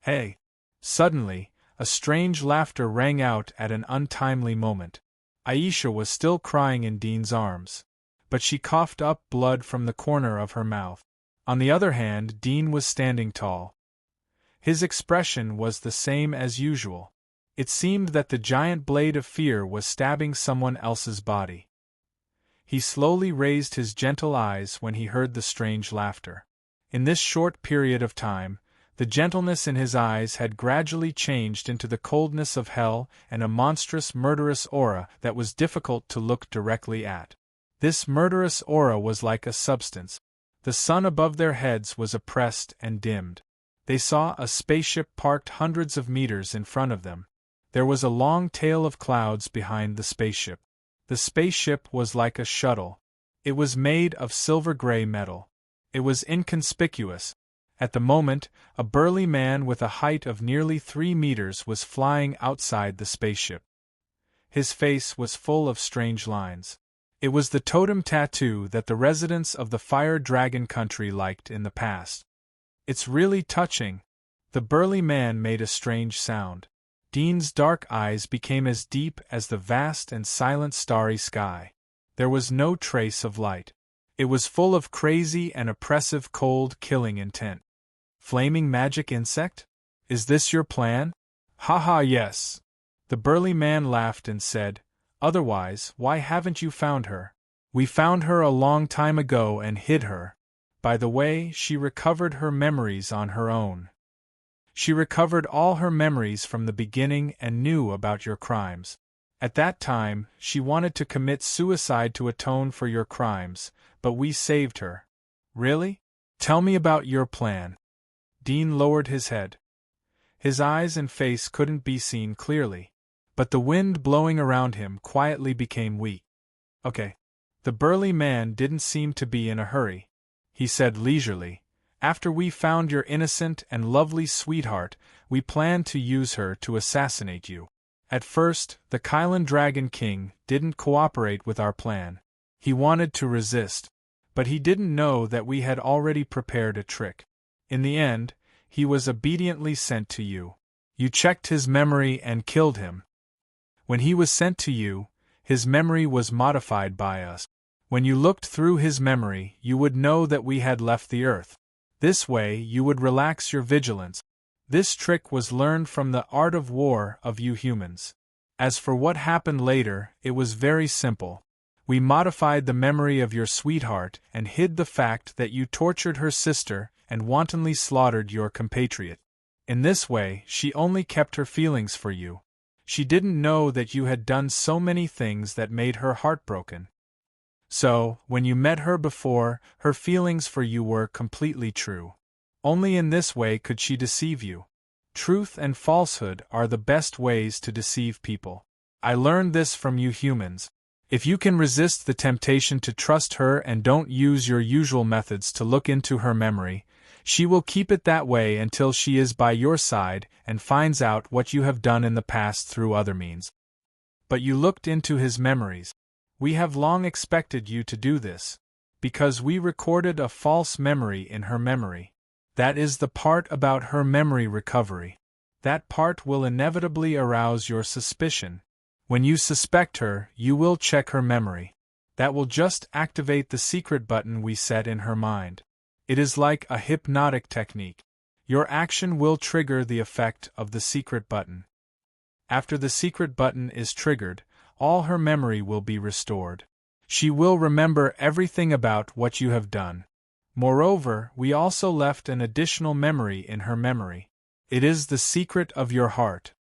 "Hey!" Suddenly, a strange laughter rang out at an untimely moment. Aisha was still crying in Dean's arms, but she coughed up blood from the corner of her mouth. On the other hand, Dean was standing tall. His expression was the same as usual. It seemed that the giant blade of fear was stabbing someone else's body. He slowly raised his gentle eyes when he heard the strange laughter. In this short period of time, the gentleness in his eyes had gradually changed into the coldness of hell and a monstrous murderous aura that was difficult to look directly at. This murderous aura was like a substance. The sun above their heads was oppressed and dimmed. They saw a spaceship parked hundreds of meters in front of them. There was a long tail of clouds behind the spaceship. The spaceship was like a shuttle. It was made of silver-gray metal. It was inconspicuous. At the moment, a burly man with a height of nearly 3 meters was flying outside the spaceship. His face was full of strange lines. It was the totem tattoo that the residents of the Fire Dragon country liked in the past. "It's really touching." The burly man made a strange sound. Dean's dark eyes became as deep as the vast and silent starry sky. There was no trace of light. It was full of crazy and oppressive cold killing intent. "Flaming magic insect? Is this your plan?" "Ha ha, yes." The burly man laughed and said, "Otherwise, why haven't you found her? We found her a long time ago and hid her. By the way, she recovered her memories on her own. She recovered all her memories from the beginning and knew about your crimes. At that time, she wanted to commit suicide to atone for your crimes, but we saved her." "Really? Tell me about your plan." Dean lowered his head. His eyes and face couldn't be seen clearly, but the wind blowing around him quietly became weak. "Okay." The burly man didn't seem to be in a hurry. He said leisurely, "After we found your innocent and lovely sweetheart, we planned to use her to assassinate you. At first, the Kylan Dragon King didn't cooperate with our plan. He wanted to resist, but he didn't know that we had already prepared a trick. In the end, he was obediently sent to you. You checked his memory and killed him. When he was sent to you, his memory was modified by us. When you looked through his memory, you would know that we had left the earth. This way, you would relax your vigilance. This trick was learned from the art of war of you humans. As for what happened later, it was very simple. We modified the memory of your sweetheart and hid the fact that you tortured her sister and wantonly slaughtered your compatriot. In this way, she only kept her feelings for you. She didn't know that you had done so many things that made her heartbroken. So, when you met her before, her feelings for you were completely true. Only in this way could she deceive you. Truth and falsehood are the best ways to deceive people. I learned this from you humans. If you can resist the temptation to trust her and don't use your usual methods to look into her memory, she will keep it that way until she is by your side and finds out what you have done in the past through other means. But you looked into his memories. We have long expected you to do this, because we recorded a false memory in her memory. That is the part about her memory recovery. That part will inevitably arouse your suspicion. When you suspect her, you will check her memory. That will just activate the secret button we set in her mind. It is like a hypnotic technique. Your action will trigger the effect of the secret button. After the secret button is triggered, all her memory will be restored. She will remember everything about what you have done. Moreover, we also left an additional memory in her memory. It is the secret of your heart.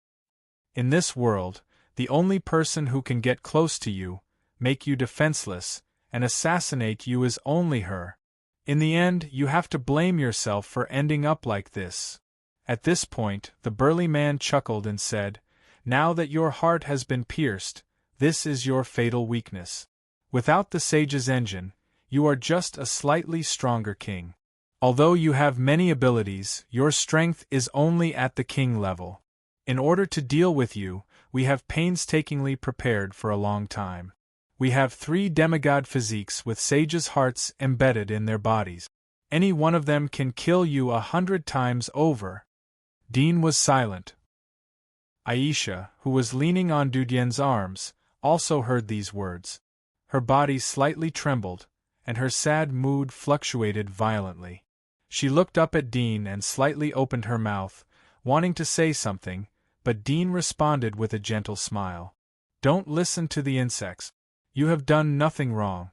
In this world, the only person who can get close to you, make you defenseless, and assassinate you is only her. In the end, you have to blame yourself for ending up like this. At this point, the burly man chuckled and said, "Now that your heart has been pierced, this is your fatal weakness. Without the sage's engine, you are just a slightly stronger king. Although you have many abilities, your strength is only at the king level. In order to deal with you, we have painstakingly prepared for a long time. We have 3 demigod physiques with sages' hearts embedded in their bodies. Any one of them can kill you 100 times over." Dean was silent. Aisha, who was leaning on Dudien's arms, also heard these words. Her body slightly trembled, and her sad mood fluctuated violently. She looked up at Dean and slightly opened her mouth, wanting to say something, but Dean responded with a gentle smile. "Don't listen to the insects. You have done nothing wrong,"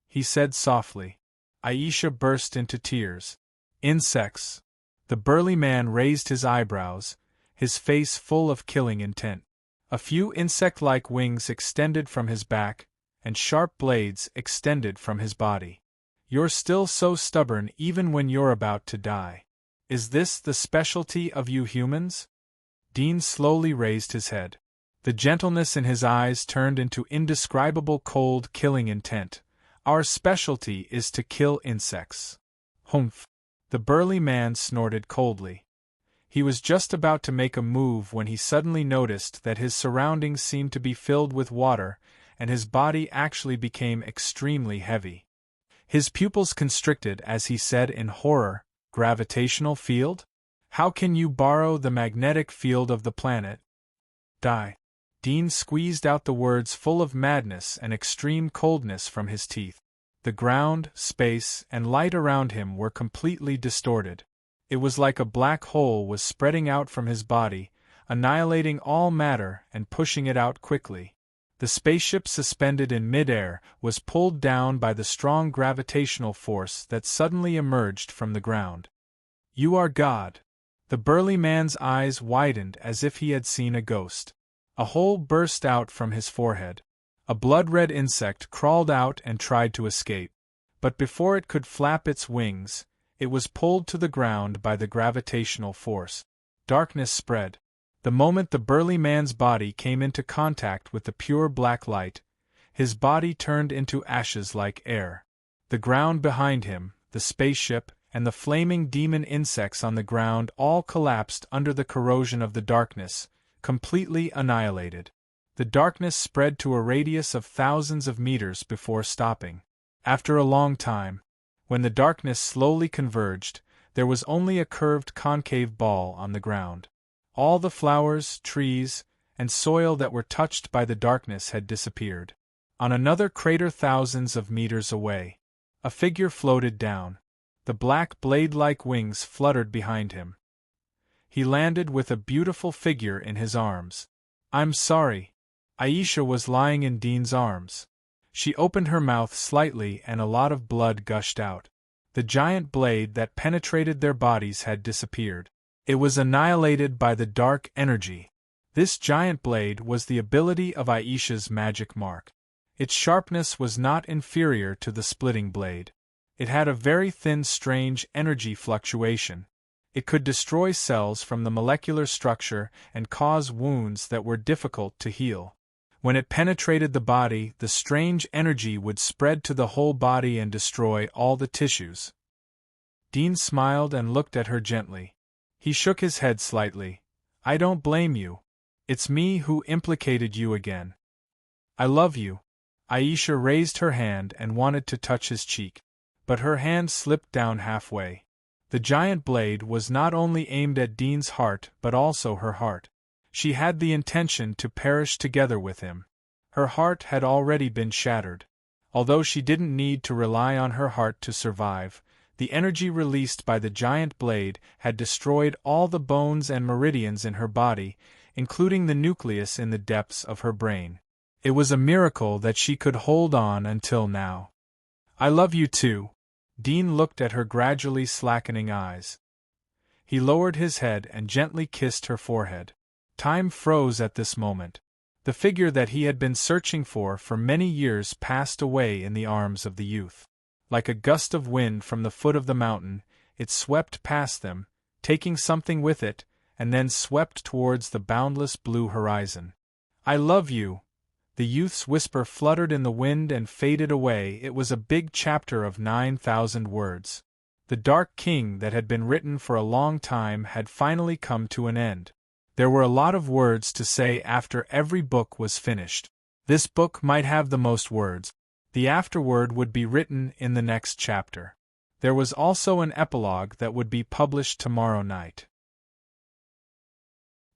he said softly. Aisha burst into tears. "Insects." The burly man raised his eyebrows, his face full of killing intent. A few insect-like wings extended from his back, and sharp blades extended from his body. "You're still so stubborn even when you're about to die. Is this the specialty of you humans?" Dean slowly raised his head. The gentleness in his eyes turned into indescribable cold, killing intent. "Our specialty is to kill insects." "Humph!" The burly man snorted coldly. He was just about to make a move when he suddenly noticed that his surroundings seemed to be filled with water, and his body actually became extremely heavy. His pupils constricted as he said in horror, "Gravitational field? How can you borrow the magnetic field of the planet?" "Die." Dean squeezed out the words full of madness and extreme coldness from his teeth. The ground, space, and light around him were completely distorted. It was like a black hole was spreading out from his body, annihilating all matter and pushing it out quickly. The spaceship suspended in mid-air was pulled down by the strong gravitational force that suddenly emerged from the ground. "You are God." The burly man's eyes widened as if he had seen a ghost. A hole burst out from his forehead. A blood-red insect crawled out and tried to escape. But before it could flap its wings, it was pulled to the ground by the gravitational force. Darkness spread. The moment the burly man's body came into contact with the pure black light, his body turned into ashes like air. The ground behind him, the spaceship, and the flaming demon insects on the ground all collapsed under the corrosion of the darkness, completely annihilated. The darkness spread to a radius of thousands of meters before stopping. After a long time, when the darkness slowly converged, there was only a curved concave ball on the ground. All the flowers, trees, and soil that were touched by the darkness had disappeared. On another crater thousands of meters away, a figure floated down. The black blade-like wings fluttered behind him. He landed with a beautiful figure in his arms. "I'm sorry." Aisha was lying in Dean's arms. She opened her mouth slightly and a lot of blood gushed out. The giant blade that penetrated their bodies had disappeared. It was annihilated by the dark energy. This giant blade was the ability of Aisha's magic mark. Its sharpness was not inferior to the splitting blade. It had a very thin, strange energy fluctuation. It could destroy cells from the molecular structure and cause wounds that were difficult to heal. When it penetrated the body, the strange energy would spread to the whole body and destroy all the tissues. Dean smiled and looked at her gently. He shook his head slightly. "I don't blame you. It's me who implicated you again. I love you." Aisha raised her hand and wanted to touch his cheek, but her hand slipped down halfway. The giant blade was not only aimed at Dean's heart but also her heart. She had the intention to perish together with him. Her heart had already been shattered. Although she didn't need to rely on her heart to survive, the energy released by the giant blade had destroyed all the bones and meridians in her body, including the nucleus in the depths of her brain. It was a miracle that she could hold on until now. "I love you too." Dean looked at her gradually slackening eyes. He lowered his head and gently kissed her forehead. Time froze at this moment. The figure that he had been searching for many years passed away in the arms of the youth. Like a gust of wind from the foot of the mountain, it swept past them, taking something with it, and then swept towards the boundless blue horizon. "I love you." The youth's whisper fluttered in the wind and faded away. It was a big chapter of 9,000 words. The Dark King that had been written for a long time had finally come to an end. There were a lot of words to say after every book was finished. This book might have the most words. The afterword would be written in the next chapter. There was also an epilogue that would be published tomorrow night.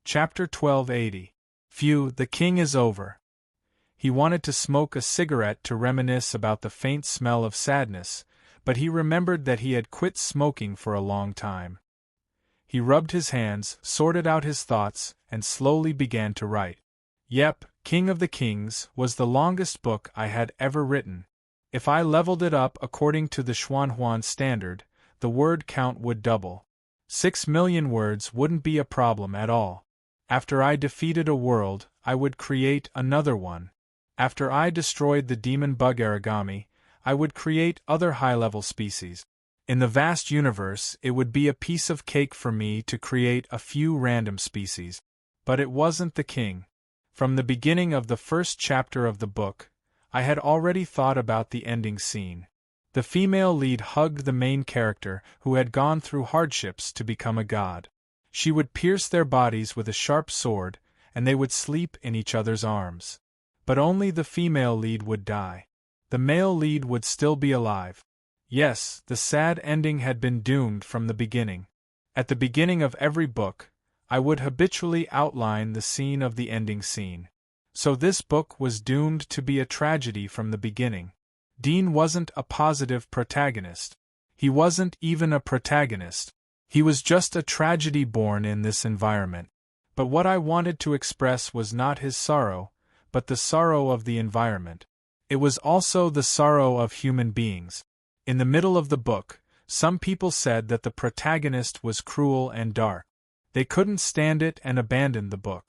Chapter 1280. Phew, the king is over. He wanted to smoke a cigarette to reminisce about the faint smell of sadness, but he remembered that he had quit smoking for a long time. He rubbed his hands, sorted out his thoughts, and slowly began to write. Yep, King of the Kings was the longest book I had ever written. If I leveled it up according to the Xuanhuan standard, the word count would double. 6 million words wouldn't be a problem at all. After I defeated a world, I would create another one. After I destroyed the demon bug origami, I would create other high-level species. In the vast universe, it would be a piece of cake for me to create a few random species. But it wasn't the king. From the beginning of the first chapter of the book, I had already thought about the ending scene. The female lead hugged the main character who had gone through hardships to become a god. She would pierce their bodies with a sharp sword, and they would sleep in each other's arms. But only the female lead would die. The male lead would still be alive. Yes, the sad ending had been doomed from the beginning. At the beginning of every book, I would habitually outline the scene of the ending scene. So this book was doomed to be a tragedy from the beginning. Dean wasn't a positive protagonist. He wasn't even a protagonist. He was just a tragedy born in this environment. But what I wanted to express was not his sorrow, but the sorrow of the environment. It was also the sorrow of human beings. In the middle of the book, some people said that the protagonist was cruel and dark. They couldn't stand it and abandoned the book.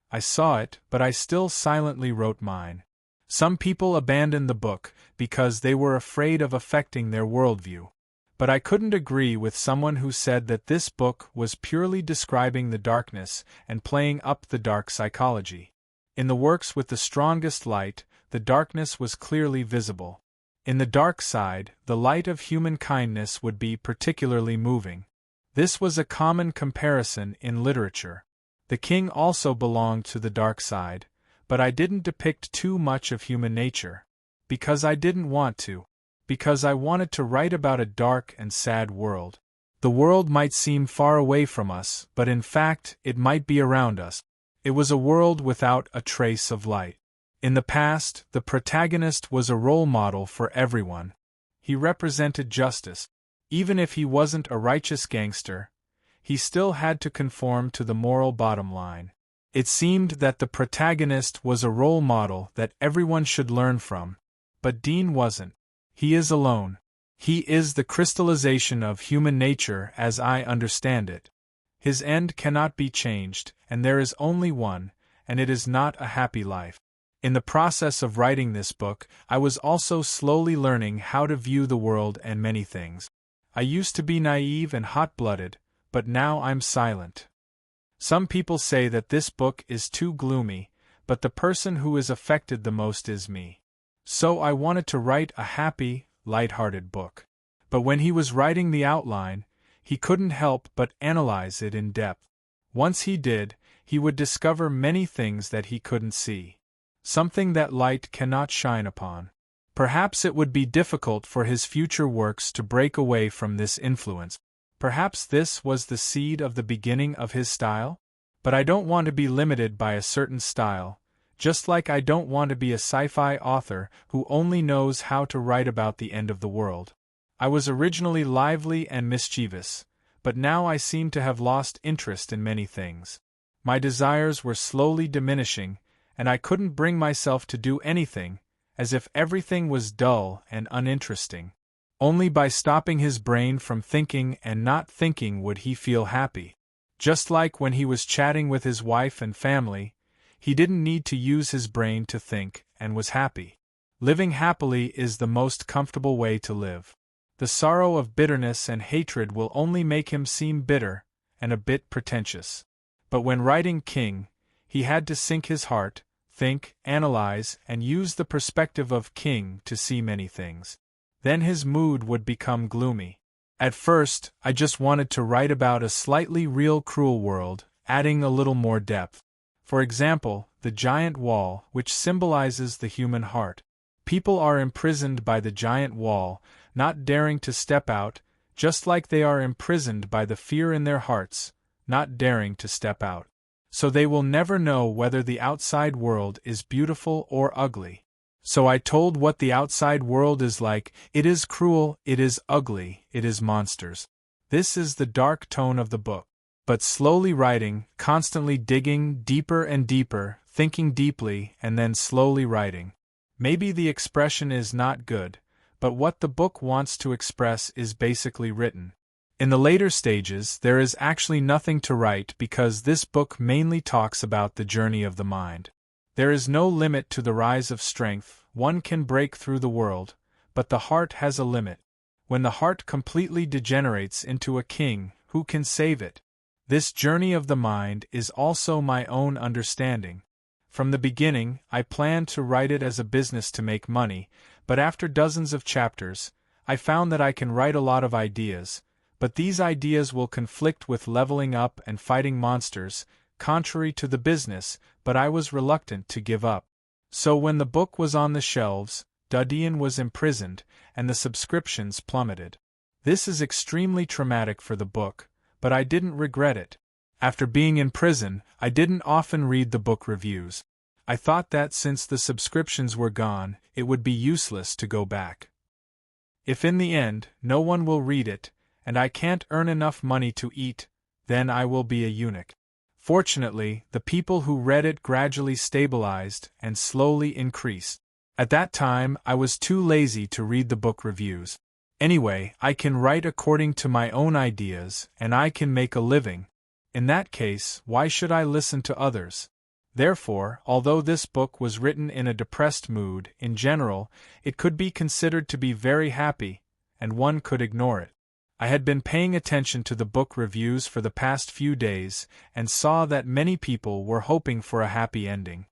I saw it, but I still silently wrote mine. Some people abandoned the book because they were afraid of affecting their worldview. But I couldn't agree with someone who said that this book was purely describing the darkness and playing up the dark psychology. In the works with the strongest light, the darkness was clearly visible. In the dark side, the light of human kindness would be particularly moving. This was a common comparison in literature. The king also belonged to the dark side, But I didn't depict too much of human nature. Because I didn't want to. Because I wanted to write about a dark and sad world. The world might seem far away from us, but in fact, it might be around us. It was a world without a trace of light. In the past, the protagonist was a role model for everyone. He represented justice. Even if he wasn't a righteous gangster, he still had to conform to the moral bottom line. It seemed that the protagonist was a role model that everyone should learn from. But Dean wasn't. He is alone. He is the crystallization of human nature as I understand it. His end cannot be changed, and there is only one, and it is not a happy life. In the process of writing this book, I was also slowly learning how to view the world and many things. I used to be naive and hot-blooded, but now I'm silent. Some people say that this book is too gloomy, but the person who is affected the most is me. So I wanted to write a happy, light-hearted book. But when he was writing the outline, he couldn't help but analyze it in depth. Once he did, he would discover many things that he couldn't see. Something that light cannot shine upon. Perhaps it would be difficult for his future works to break away from this influence. Perhaps this was the seed of the beginning of his style? But I don't want to be limited by a certain style, just like I don't want to be a sci-fi author who only knows how to write about the end of the world. I was originally lively and mischievous, but now I seem to have lost interest in many things. My desires were slowly diminishing, and I couldn't bring myself to do anything, as if everything was dull and uninteresting. Only by stopping his brain from thinking and not thinking would he feel happy. Just like when he was chatting with his wife and family, he didn't need to use his brain to think and was happy. Living happily is the most comfortable way to live. The sorrow of bitterness and hatred will only make him seem bitter and a bit pretentious. But when writing King, he had to sink his heart, think, analyze, and use the perspective of King to see many things. Then his mood would become gloomy. At first, I just wanted to write about a slightly real cruel world, adding a little more depth. For example, the giant wall, which symbolizes the human heart. People are imprisoned by the giant wall, not daring to step out, just like they are imprisoned by the fear in their hearts, not daring to step out. So they will never know whether the outside world is beautiful or ugly. So I told what the outside world is like. It is cruel, it is ugly, it is monsters. This is the dark tone of the book. But slowly writing, constantly digging deeper and deeper, thinking deeply, and then slowly writing. Maybe the expression is not good, but what the book wants to express is basically written. In the later stages, there is actually nothing to write because this book mainly talks about the journey of the mind. There is no limit to the rise of strength. One can break through the world, but the heart has a limit. When the heart completely degenerates into a king, who can save it? This journey of the mind is also my own understanding. From the beginning, I planned to write it as a business to make money, but after dozens of chapters, I found that I can write a lot of ideas, but these ideas will conflict with leveling up and fighting monsters, contrary to the business, but I was reluctant to give up. So when the book was on the shelves, Dudian was imprisoned, and the subscriptions plummeted. This is extremely traumatic for the book, but I didn't regret it. After being in prison, I didn't often read the book reviews. I thought that since the subscriptions were gone, it would be useless to go back. If in the end, no one will read it, and I can't earn enough money to eat, then I will be a eunuch. Fortunately, the people who read it gradually stabilized and slowly increased. At that time, I was too lazy to read the book reviews. Anyway, I can write according to my own ideas, and I can make a living. In that case, why should I listen to others? Therefore, although this book was written in a depressed mood, in general, it could be considered to be very happy, and one could ignore it. I had been paying attention to the book reviews for the past few days, and saw that many people were hoping for a happy ending.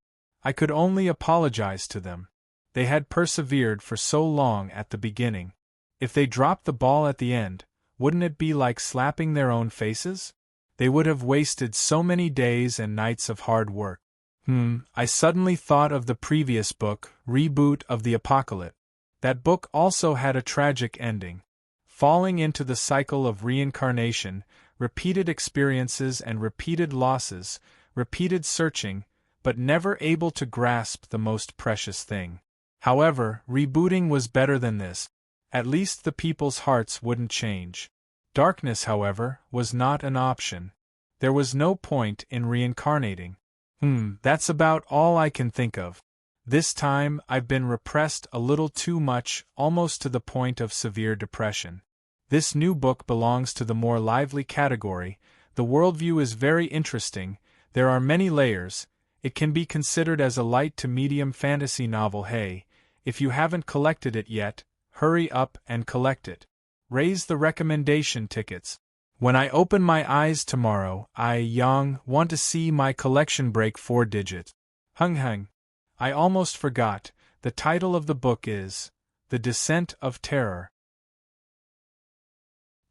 I could only apologize to them. They had persevered for so long at the beginning. If they dropped the ball at the end, wouldn't it be like slapping their own faces? They would have wasted so many days and nights of hard work. I suddenly thought of the previous book, Reboot of the Apocalypse. That book also had a tragic ending. Falling into the cycle of reincarnation, repeated experiences and repeated losses, repeated searching, but never able to grasp the most precious thing. However, rebooting was better than this. At least the people's hearts wouldn't change. Darkness, however, was not an option. There was no point in reincarnating. That's about all I can think of. This time I've been repressed a little too much, almost to the point of severe depression. This new book belongs to the more lively category. The worldview is very interesting, there are many layers, it can be considered as a light to medium fantasy novel. Hey, if you haven't collected it yet, hurry up and collect it. Raise the recommendation tickets. When I open my eyes tomorrow, I want to see my collection break 4 digits. Hung. I almost forgot, the title of the book is The Descent of Terror.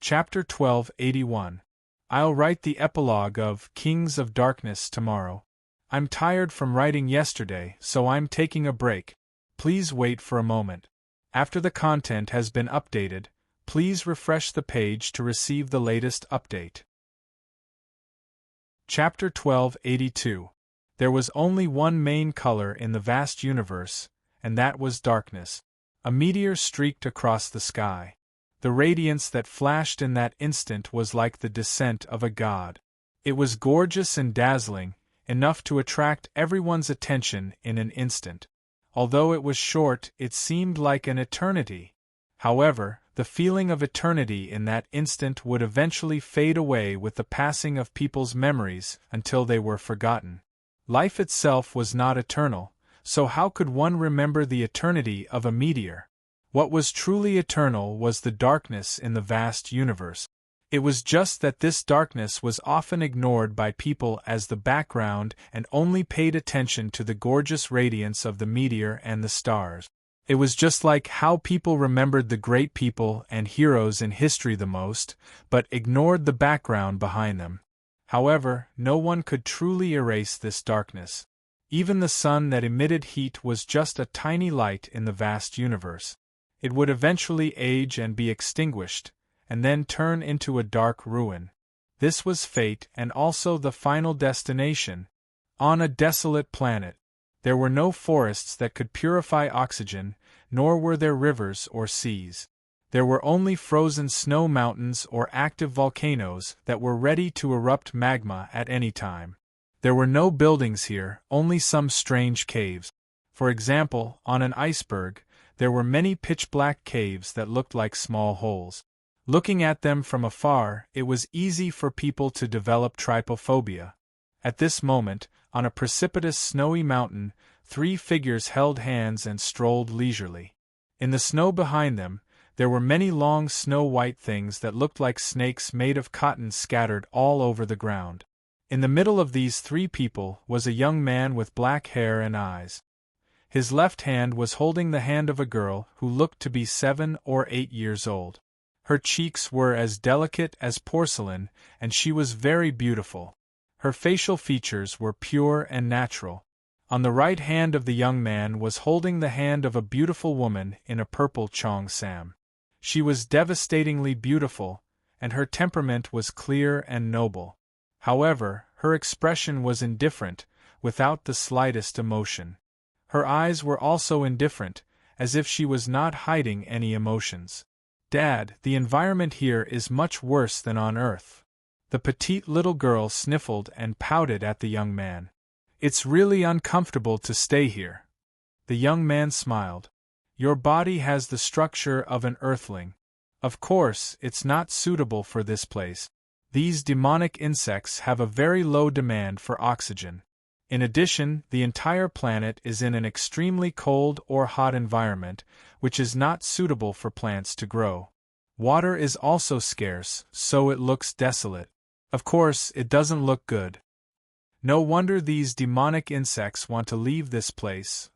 Chapter 1281. I'll write the epilogue of Kings of Darkness tomorrow. I'm tired from writing yesterday, so I'm taking a break. Please wait for a moment. After the content has been updated, please refresh the page to receive the latest update. Chapter 1282. There was only one main color in the vast universe, and that was darkness. A meteor streaked across the sky. The radiance that flashed in that instant was like the descent of a god. It was gorgeous and dazzling, enough to attract everyone's attention in an instant. Although it was short, it seemed like an eternity. However, the feeling of eternity in that instant would eventually fade away with the passing of people's memories until they were forgotten. Life itself was not eternal, so how could one remember the eternity of a meteor? What was truly eternal was the darkness in the vast universe. It was just that this darkness was often ignored by people as the background and only paid attention to the gorgeous radiance of the meteor and the stars. It was just like how people remembered the great people and heroes in history the most, but ignored the background behind them. However, no one could truly erase this darkness. Even the sun that emitted heat was just a tiny light in the vast universe. It would eventually age and be extinguished, and then turn into a dark ruin. This was fate and also the final destination. On a desolate planet, there were no forests that could purify oxygen, nor were there rivers or seas. There were only frozen snow mountains or active volcanoes that were ready to erupt magma at any time. There were no buildings here, only some strange caves. For example, on an iceberg, there were many pitch-black caves that looked like small holes. Looking at them from afar, it was easy for people to develop trypophobia. At this moment, on a precipitous snowy mountain, 3 figures held hands and strolled leisurely. In the snow behind them, there were many long snow-white things that looked like snakes made of cotton scattered all over the ground. In the middle of these 3 people was a young man with black hair and eyes. His left hand was holding the hand of a girl who looked to be 7 or 8 years old. Her cheeks were as delicate as porcelain, and she was very beautiful. Her facial features were pure and natural. On the right hand of the young man was holding the hand of a beautiful woman in a purple cheongsam. She was devastatingly beautiful, and her temperament was clear and noble. However, her expression was indifferent, without the slightest emotion. Her eyes were also indifferent, as if she was not hiding any emotions. Dad, the environment here is much worse than on Earth. The petite little girl sniffled and pouted at the young man. It's really uncomfortable to stay here. The young man smiled. Your body has the structure of an earthling. Of course, it's not suitable for this place. These demonic insects have a very low demand for oxygen. In addition, the entire planet is in an extremely cold or hot environment, which is not suitable for plants to grow. Water is also scarce, so it looks desolate. Of course, it doesn't look good. No wonder these demonic insects want to leave this place.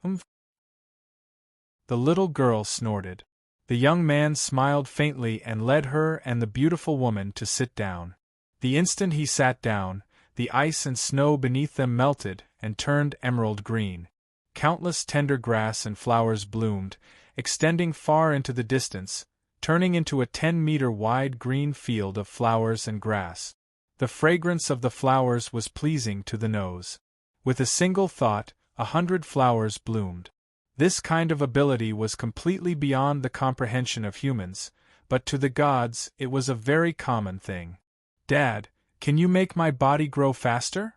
The little girl snorted. The young man smiled faintly and led her and the beautiful woman to sit down. The instant he sat down, The ice and snow beneath them melted and turned emerald green. Countless tender grass and flowers bloomed, extending far into the distance, turning into a 10-meter-wide green field of flowers and grass. The fragrance of the flowers was pleasing to the nose. With a single thought, 100 flowers bloomed. This kind of ability was completely beyond the comprehension of humans, but to the gods it was a very common thing. "Dad, can you make my body grow faster?"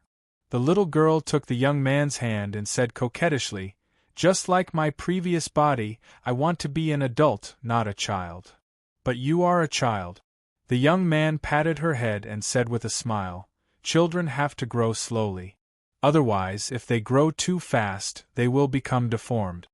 The little girl took the young man's hand and said coquettishly, "Just like my previous body, I want to be an adult, not a child." "But you are a child." The young man patted her head and said with a smile, "Children have to grow slowly. Otherwise, if they grow too fast, they will become deformed."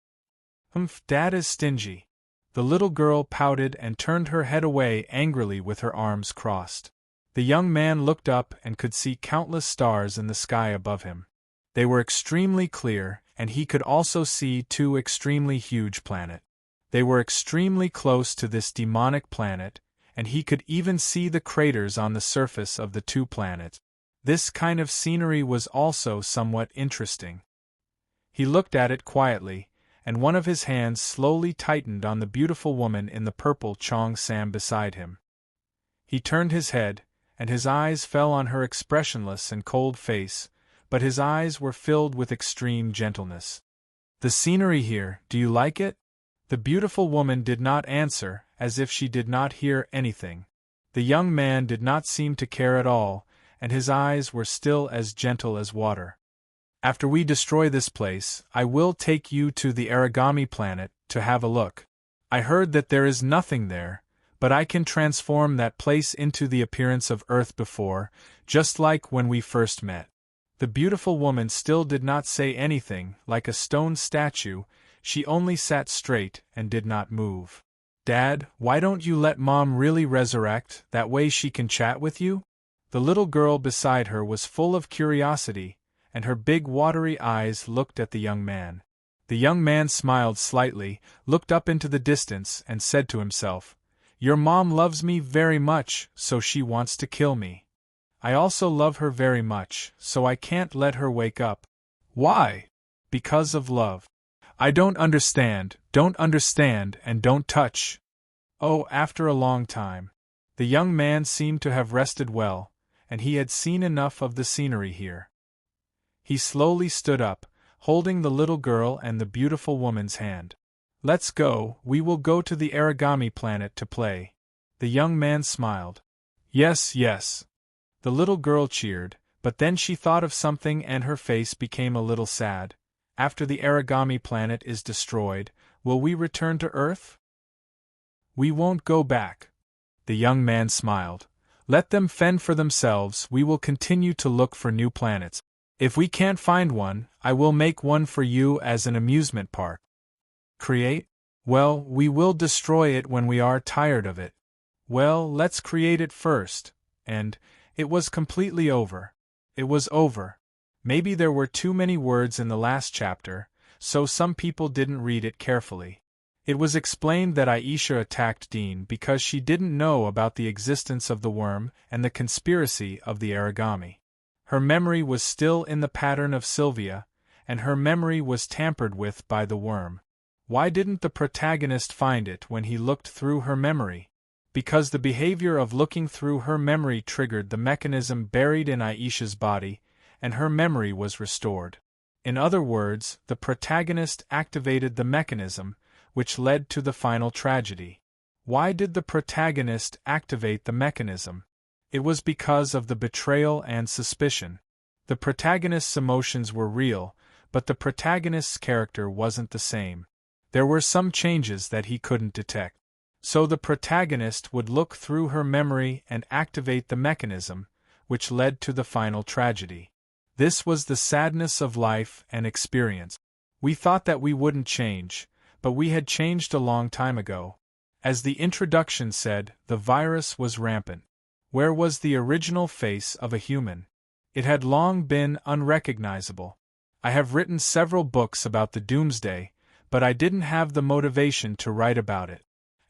Dad is stingy." The little girl pouted and turned her head away angrily with her arms crossed. The young man looked up and could see countless stars in the sky above him. They were extremely clear, and he could also see 2 extremely huge planets. They were extremely close to this demonic planet, and he could even see the craters on the surface of the 2 planets. This kind of scenery was also somewhat interesting. He looked at it quietly, and one of his hands slowly tightened on the beautiful woman in the purple cheongsam beside him. He turned his head, and his eyes fell on her expressionless and cold face, but his eyes were filled with extreme gentleness. "The scenery here, do you like it?" The beautiful woman did not answer, as if she did not hear anything. The young man did not seem to care at all, and his eyes were still as gentle as water. "After we destroy this place, I will take you to the origami planet to have a look. I heard that there is nothing there, but I can transform that place into the appearance of Earth before, just like when we first met." The beautiful woman still did not say anything. Like a stone statue, she only sat straight and did not move. "Dad, why don't you let Mom really resurrect, that way she can chat with you?" The little girl beside her was full of curiosity, and her big watery eyes looked at the young man. The young man smiled slightly, looked up into the distance, and said to himself, "Your mom loves me very much, so she wants to kill me. I also love her very much, so I can't let her wake up." "Why?" "Because of love." "I don't understand, and don't touch." "Oh, after a long time." The young man seemed to have rested well, and he had seen enough of the scenery here. He slowly stood up, holding the little girl and the beautiful woman's hand. "Let's go, we will go to the origami planet to play." The young man smiled. "Yes, yes." The little girl cheered, but then she thought of something and her face became a little sad. "After the origami planet is destroyed, will we return to Earth?" "We won't go back." The young man smiled. "Let them fend for themselves, we will continue to look for new planets. If we can't find one, I will make one for you as an amusement park." "Create?" "Well, we will destroy it when we are tired of it." "Well, let's create it first." And it was completely over. It was over. Maybe there were too many words in the last chapter, so some people didn't read it carefully. It was explained that Aisha attacked Dean because she didn't know about the existence of the worm and the conspiracy of the origami. Her memory was still in the pattern of Sylvia, and her memory was tampered with by the worm. Why didn't the protagonist find it when he looked through her memory? Because the behavior of looking through her memory triggered the mechanism buried in Aisha's body, and her memory was restored. In other words, the protagonist activated the mechanism, which led to the final tragedy. Why did the protagonist activate the mechanism? It was because of the betrayal and suspicion. The protagonist's emotions were real, but the protagonist's character wasn't the same. There were some changes that he couldn't detect. So the protagonist would look through her memory and activate the mechanism, which led to the final tragedy. This was the sadness of life and experience. We thought that we wouldn't change, but we had changed a long time ago. As the introduction said, the virus was rampant. Where was the original face of a human? It had long been unrecognizable. I have written several books about the doomsday, but I didn't have the motivation to write about it.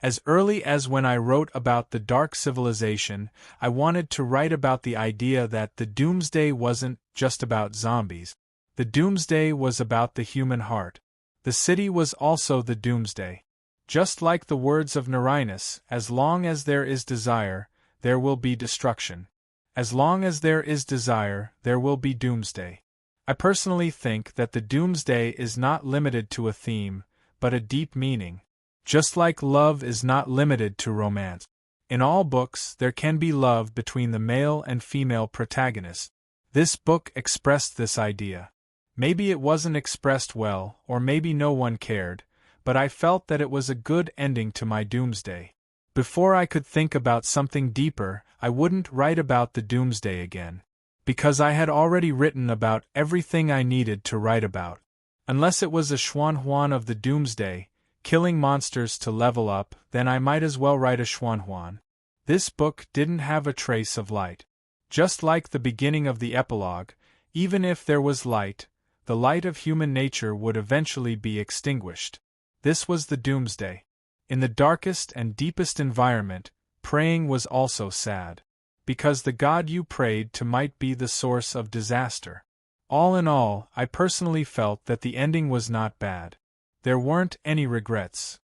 As early as when I wrote about the Dark Civilization, I wanted to write about the idea that the Doomsday wasn't just about zombies. The Doomsday was about the human heart. The city was also the Doomsday. Just like the words of Nerinus, as long as there is desire, there will be destruction. As long as there is desire, there will be Doomsday. I personally think that the Doomsday is not limited to a theme, but a deep meaning. Just like love is not limited to romance. In all books, there can be love between the male and female protagonists. This book expressed this idea. Maybe it wasn't expressed well, or maybe no one cared, but I felt that it was a good ending to my Doomsday. Before I could think about something deeper, I wouldn't write about the Doomsday again. Because I had already written about everything I needed to write about. Unless it was a Xuanhuan of the Doomsday, killing monsters to level up, then I might as well write a Xuanhuan. This book didn't have a trace of light. Just like the beginning of the epilogue, even if there was light, the light of human nature would eventually be extinguished. This was the Doomsday. In the darkest and deepest environment, praying was also sad. Because the God you prayed to might be the source of disaster. All in all, I personally felt that the ending was not bad. There weren't any regrets.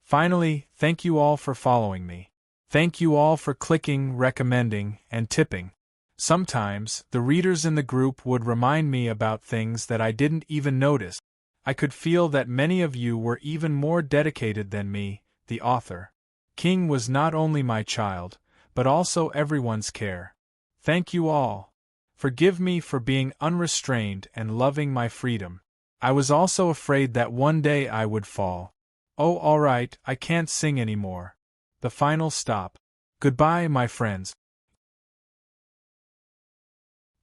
Finally, thank you all for following me. Thank you all for clicking, recommending, and tipping. Sometimes, the readers in the group would remind me about things that I didn't even notice. I could feel that many of you were even more dedicated than me, the author. King was not only my child, but also everyone's care. Thank you all. Forgive me for being unrestrained and loving my freedom. I was also afraid that one day I would fall. Oh, alright, I can't sing anymore. The final stop. Goodbye, my friends.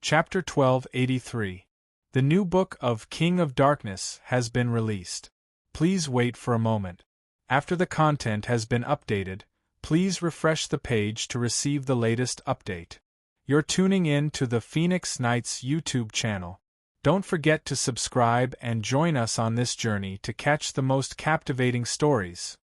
Chapter 1283. The new book of King of Darkness has been released. Please wait for a moment. After the content has been updated, please refresh the page to receive the latest update. You're tuning in to the Phoenix Knights YouTube channel. Don't forget to subscribe and join us on this journey to catch the most captivating stories.